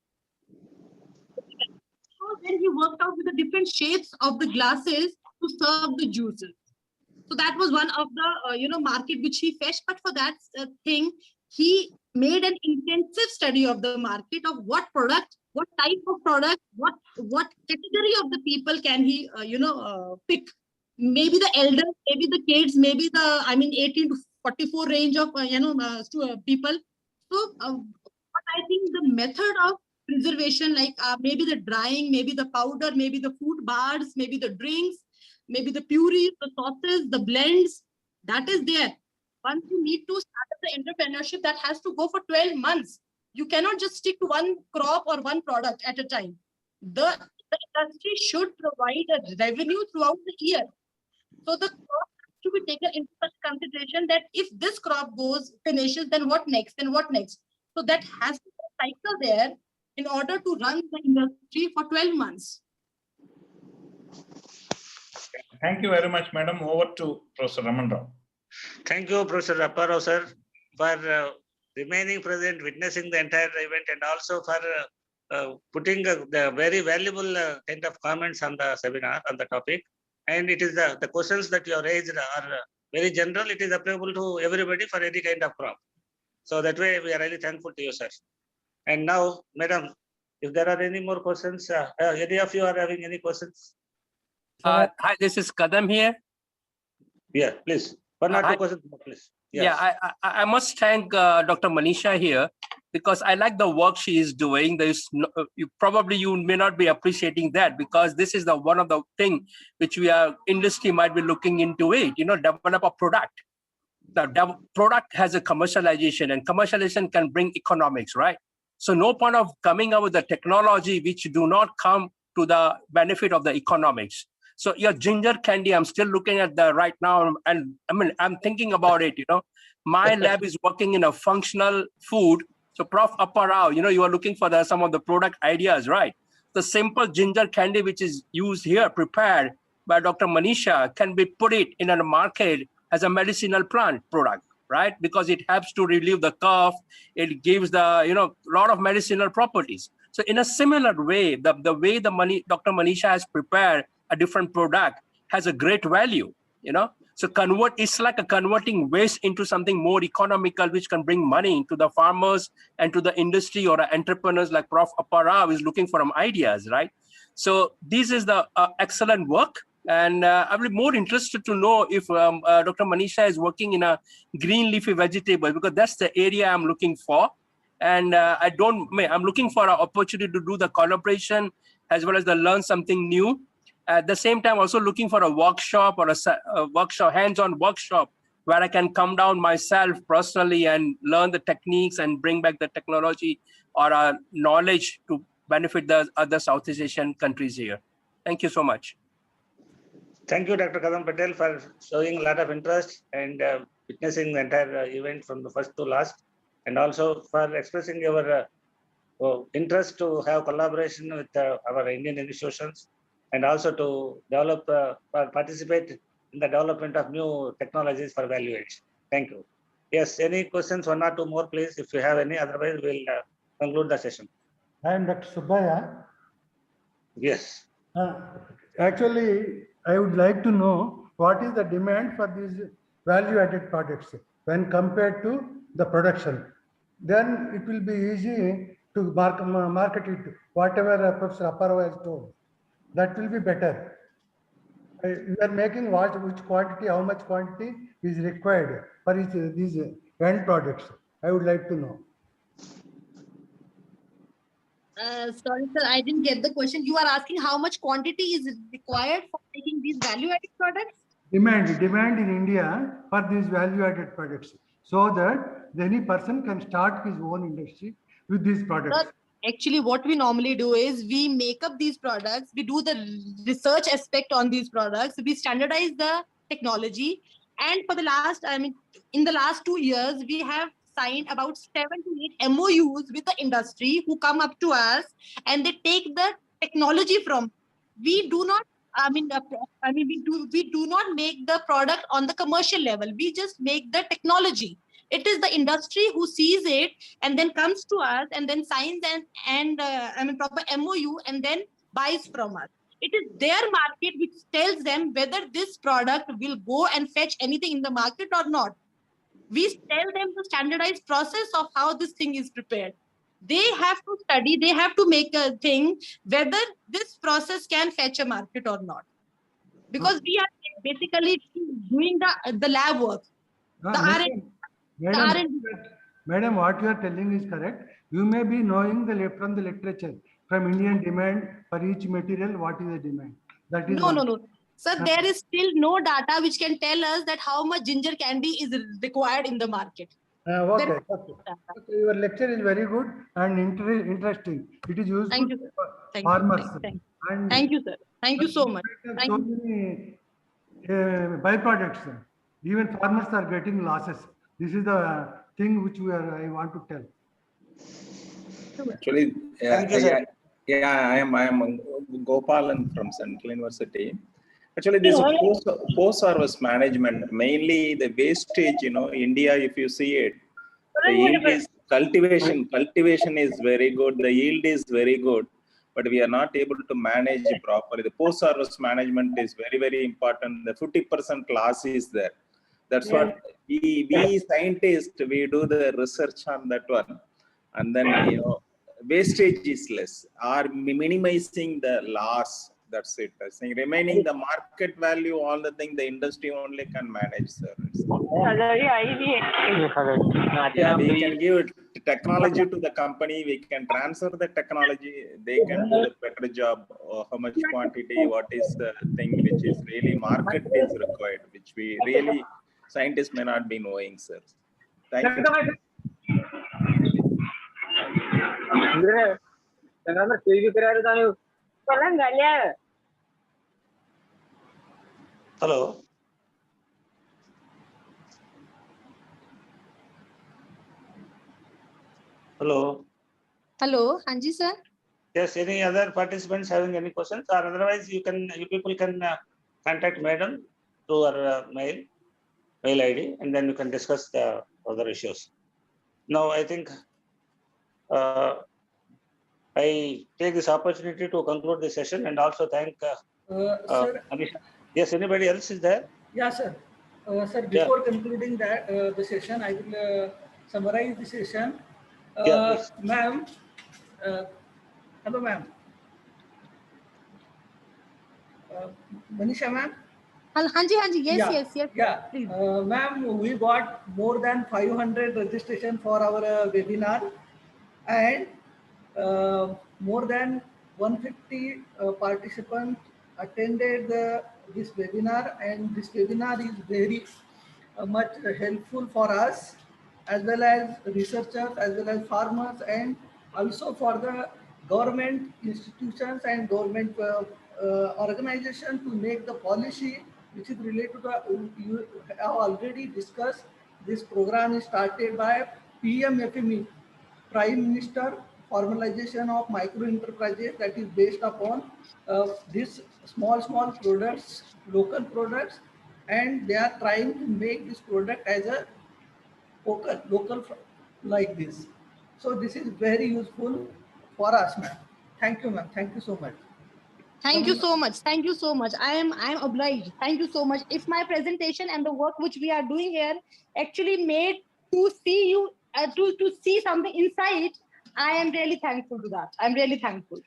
S2: So then he worked out with the different shapes of the glasses to serve the juices. So that was one of the market which he fetched. But for that thing, he made an intensive study of the market, of what product, what type of product, what category of the people can he pick. Maybe the elders, maybe the kids, maybe the 18 to 44 range of people. So what I think the method of preservation, like maybe the drying, maybe the powder, maybe the food bars, maybe the drinks, maybe the purees, the sauces, the blends, that is there. Once you need to start the entrepreneurship, that has to go for 12 months. You cannot just stick to one crop or one product at a time. The industry should provide a revenue throughout the year. So the crop has to be taken into such consideration that if this crop finishes, then what next? Then what next? So that has to be a cycle there in order to run the industry for 12 months.
S8: Thank you very much, madam. Over to Professor Raman Rao.
S3: Thank you, Professor Apparao, sir, for remaining present, witnessing the entire event, and also for putting the very valuable kind of comments on the seminar, on the topic. And it is the questions that you have raised are very general. It is applicable to everybody for any kind of crop. So that way, we are really thankful to you, sir. And now, madam, if there are any more questions, any of you are having any questions?
S7: Hi, this is Kadam here.
S3: Yeah, please. One or two questions, please. Yes.
S7: Yeah, I must thank Dr. Manisha here, because I like the work she is doing. There's no, you may not be appreciating that, because this is the one of the thing which industry might be looking into it. Develop a product. The product has a commercialization, and commercialization can bring economics, right? So no point of coming up with the technology which do not come to the benefit of the economics. So your ginger candy, I'm still looking at that right now, and I'm thinking about it. My lab is working in a functional food. So Prof. Apparao, you are looking for some of the product ideas, right? The simple ginger candy which is used here, prepared by Dr. Manisha, can be put it in a market as a medicinal plant product, right? Because it helps to relieve the cough. It gives the lot of medicinal properties. So in a similar way, the way Dr. Manisha has prepared a different product has a great value, So it's like a converting waste into something more economical, which can bring money to the farmers and to the industry or entrepreneurs like Prof. Apparao is looking for ideas, right? So this is the excellent work. And I will be more interested to know if Dr. Manisha is working in a green leafy vegetable, because that's the area I'm looking for. And I'm looking for an opportunity to do the collaboration as well as to learn something new. At the same time, also looking for a workshop or a hands-on workshop where I can come down myself personally and learn the techniques and bring back the technology or knowledge to benefit the other Southeast Asian countries here. Thank you so much.
S3: Thank you, Dr. Kadam Patel, for showing a lot of interest and witnessing the entire event from the first to last, and also for expressing your interest to have collaboration with our Indian institutions, and also to develop, participate in the development of new technologies for value addition. Thank you. Yes, any questions, one or two more, please, if you have any. Otherwise, we'll conclude the session.
S9: I am Dr. Subbaya.
S3: Yes.
S9: Actually, I would like to know what is the demand for these value-added products when compared to the production. Then it will be easy to market it, whatever Professor Apparao has told. That will be better. You are making which quantity, how much quantity is required for these end products. I would like to know.
S2: Sorry, sir, I didn't get the question. You are asking how much quantity is required for making these value-added products?
S9: Demand in India for these value-added products, so that any person can start his own industry with these products.
S2: Sir, actually, what we normally do is we make up these products, we do the research aspect on these products, we standardize the technology, and for the last, in the last 2 years, we have signed about 7 to 8 MOUs with the industry who come up to us and they take the technology from. We do not, we do not make the product on the commercial level. We just make the technology. It is the industry who sees it and then comes to us and then signs proper MOU and then buys from us. It is their market which tells them whether this product will go and fetch anything in the market or not. We tell them the standardized process of how this thing is prepared. They have to study, they have to make a thing whether this process can fetch a market or not. Because we are basically doing the lab work.
S9: Madam, what you are telling is correct. You may be knowing from the literature, from Indian demand for each material, what is the demand. That is
S2: no. Sir, there is still no data which can tell us that how much ginger candy is required in the market.
S9: Okay. Okay. Your lecture is very good and interesting. It is useful
S2: Thank you, sir.
S9: for
S2: Thank you.
S9: farmers.
S2: Thank you, sir. Thank you so much.
S9: So many byproducts. Even farmers are getting losses. This is the thing which I want to tell.
S4: Actually,
S3: Thank you, sir.
S4: I am Gopalan from Central University. Actually, this post-harvest management, mainly the wastage, India, if you see it, the yield is cultivation is very good, the yield is very good, but we are not able to manage properly. The post-harvest management is very, very important. The 50% loss is there. That's what we scientists, we do the research on that one. And then, wastage is less, or minimizing the loss. That's it. I think remaining the market value, all the thing the industry only can manage, sir. Yeah, we can give technology to the company. We can transfer the technology. They can do the better job. How much quantity? What is the thing which is really market is required, which we really scientists may not be knowing, sir. Thank you.
S3: Hello. Hello.
S2: Hello, Hanji sir.
S3: Yes, any other participants having any questions, or otherwise you people can contact madam through our mail ID, and then you can discuss the other issues. Now, I think I take this opportunity to conclude the session and also thank
S1: Sir.
S3: Amisha. Yes, anybody else is there?
S1: Yeah, sir. Sir, before concluding that the session, I will summarize the session.
S3: Yeah, please.
S1: Ma'am, hello, ma'am. Manisha, ma'am.
S2: Hanji, yes.
S1: Yeah, ma'am, we got more than 500 registration for our webinar, and more than 150 participants attended this webinar, and this webinar is very much helpful for us as well as researchers, as well as farmers, and also for the government institutions and government organization to make the policy which is related to the, you have already discussed. This program is started by PMFME, Prime Minister Formalization of Micro Enterprises, that is based upon these small products, local products, and they are trying to make this product as a local like this. So this is very useful for us, ma'am. Thank you, ma'am. Thank you so much.
S2: Thank you so much. Thank you so much. I am obliged. Thank you so much. If my presentation and the work which we are doing here actually made to see you to see something inside, I am really thankful to that. I'm really thankful.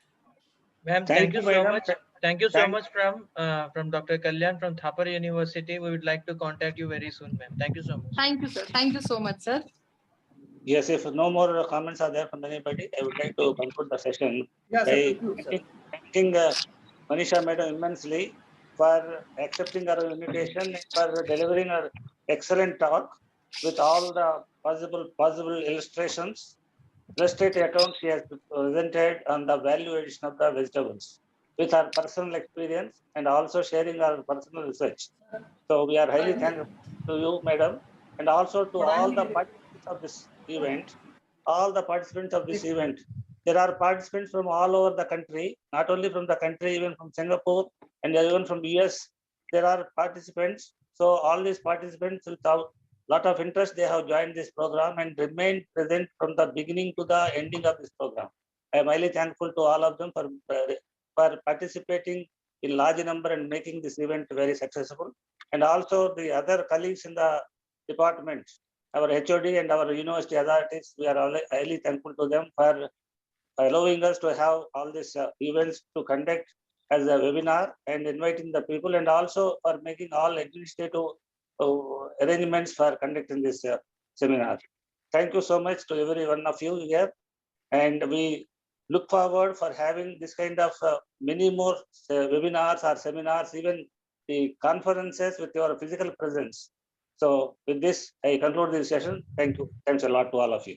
S6: Ma'am, thank you so much. Thank you so much from Dr. Kalyan from Thapar University. We would like to contact you very soon, ma'am. Thank you so much.
S2: Thank you, sir. Thank you so much, sir.
S3: Yes, if no more comments are there from anybody, I would like to conclude the session by thanking Manisha Madam immensely for accepting our invitation and for delivering our excellent talk with all the possible illustrations, illustrated accounts she has presented on the value addition of the vegetables with her personal experience and also sharing our personal research. So we are highly thankful to you, Madam, and also to all the participants of this event. All the participants of this event. There are participants from all over the country, not only from the country, even from Singapore and even from US. There are participants. So all these participants with a lot of interest, they have joined this program and remained present from the beginning to the ending of this program. I am highly thankful to all of them for participating in large number and making this event very successful. And also the other colleagues in the department, our HOD and our university authorities, we are highly thankful to them for allowing us to have all these events to conduct as a webinar and inviting the people, and also for making all administrative arrangements for conducting this seminar. Thank you so much to every one of you here, and we look forward for having this kind of many more webinars or seminars, even the conferences with your physical presence. So with this, I conclude this session. Thank you. Thanks a lot to all of you.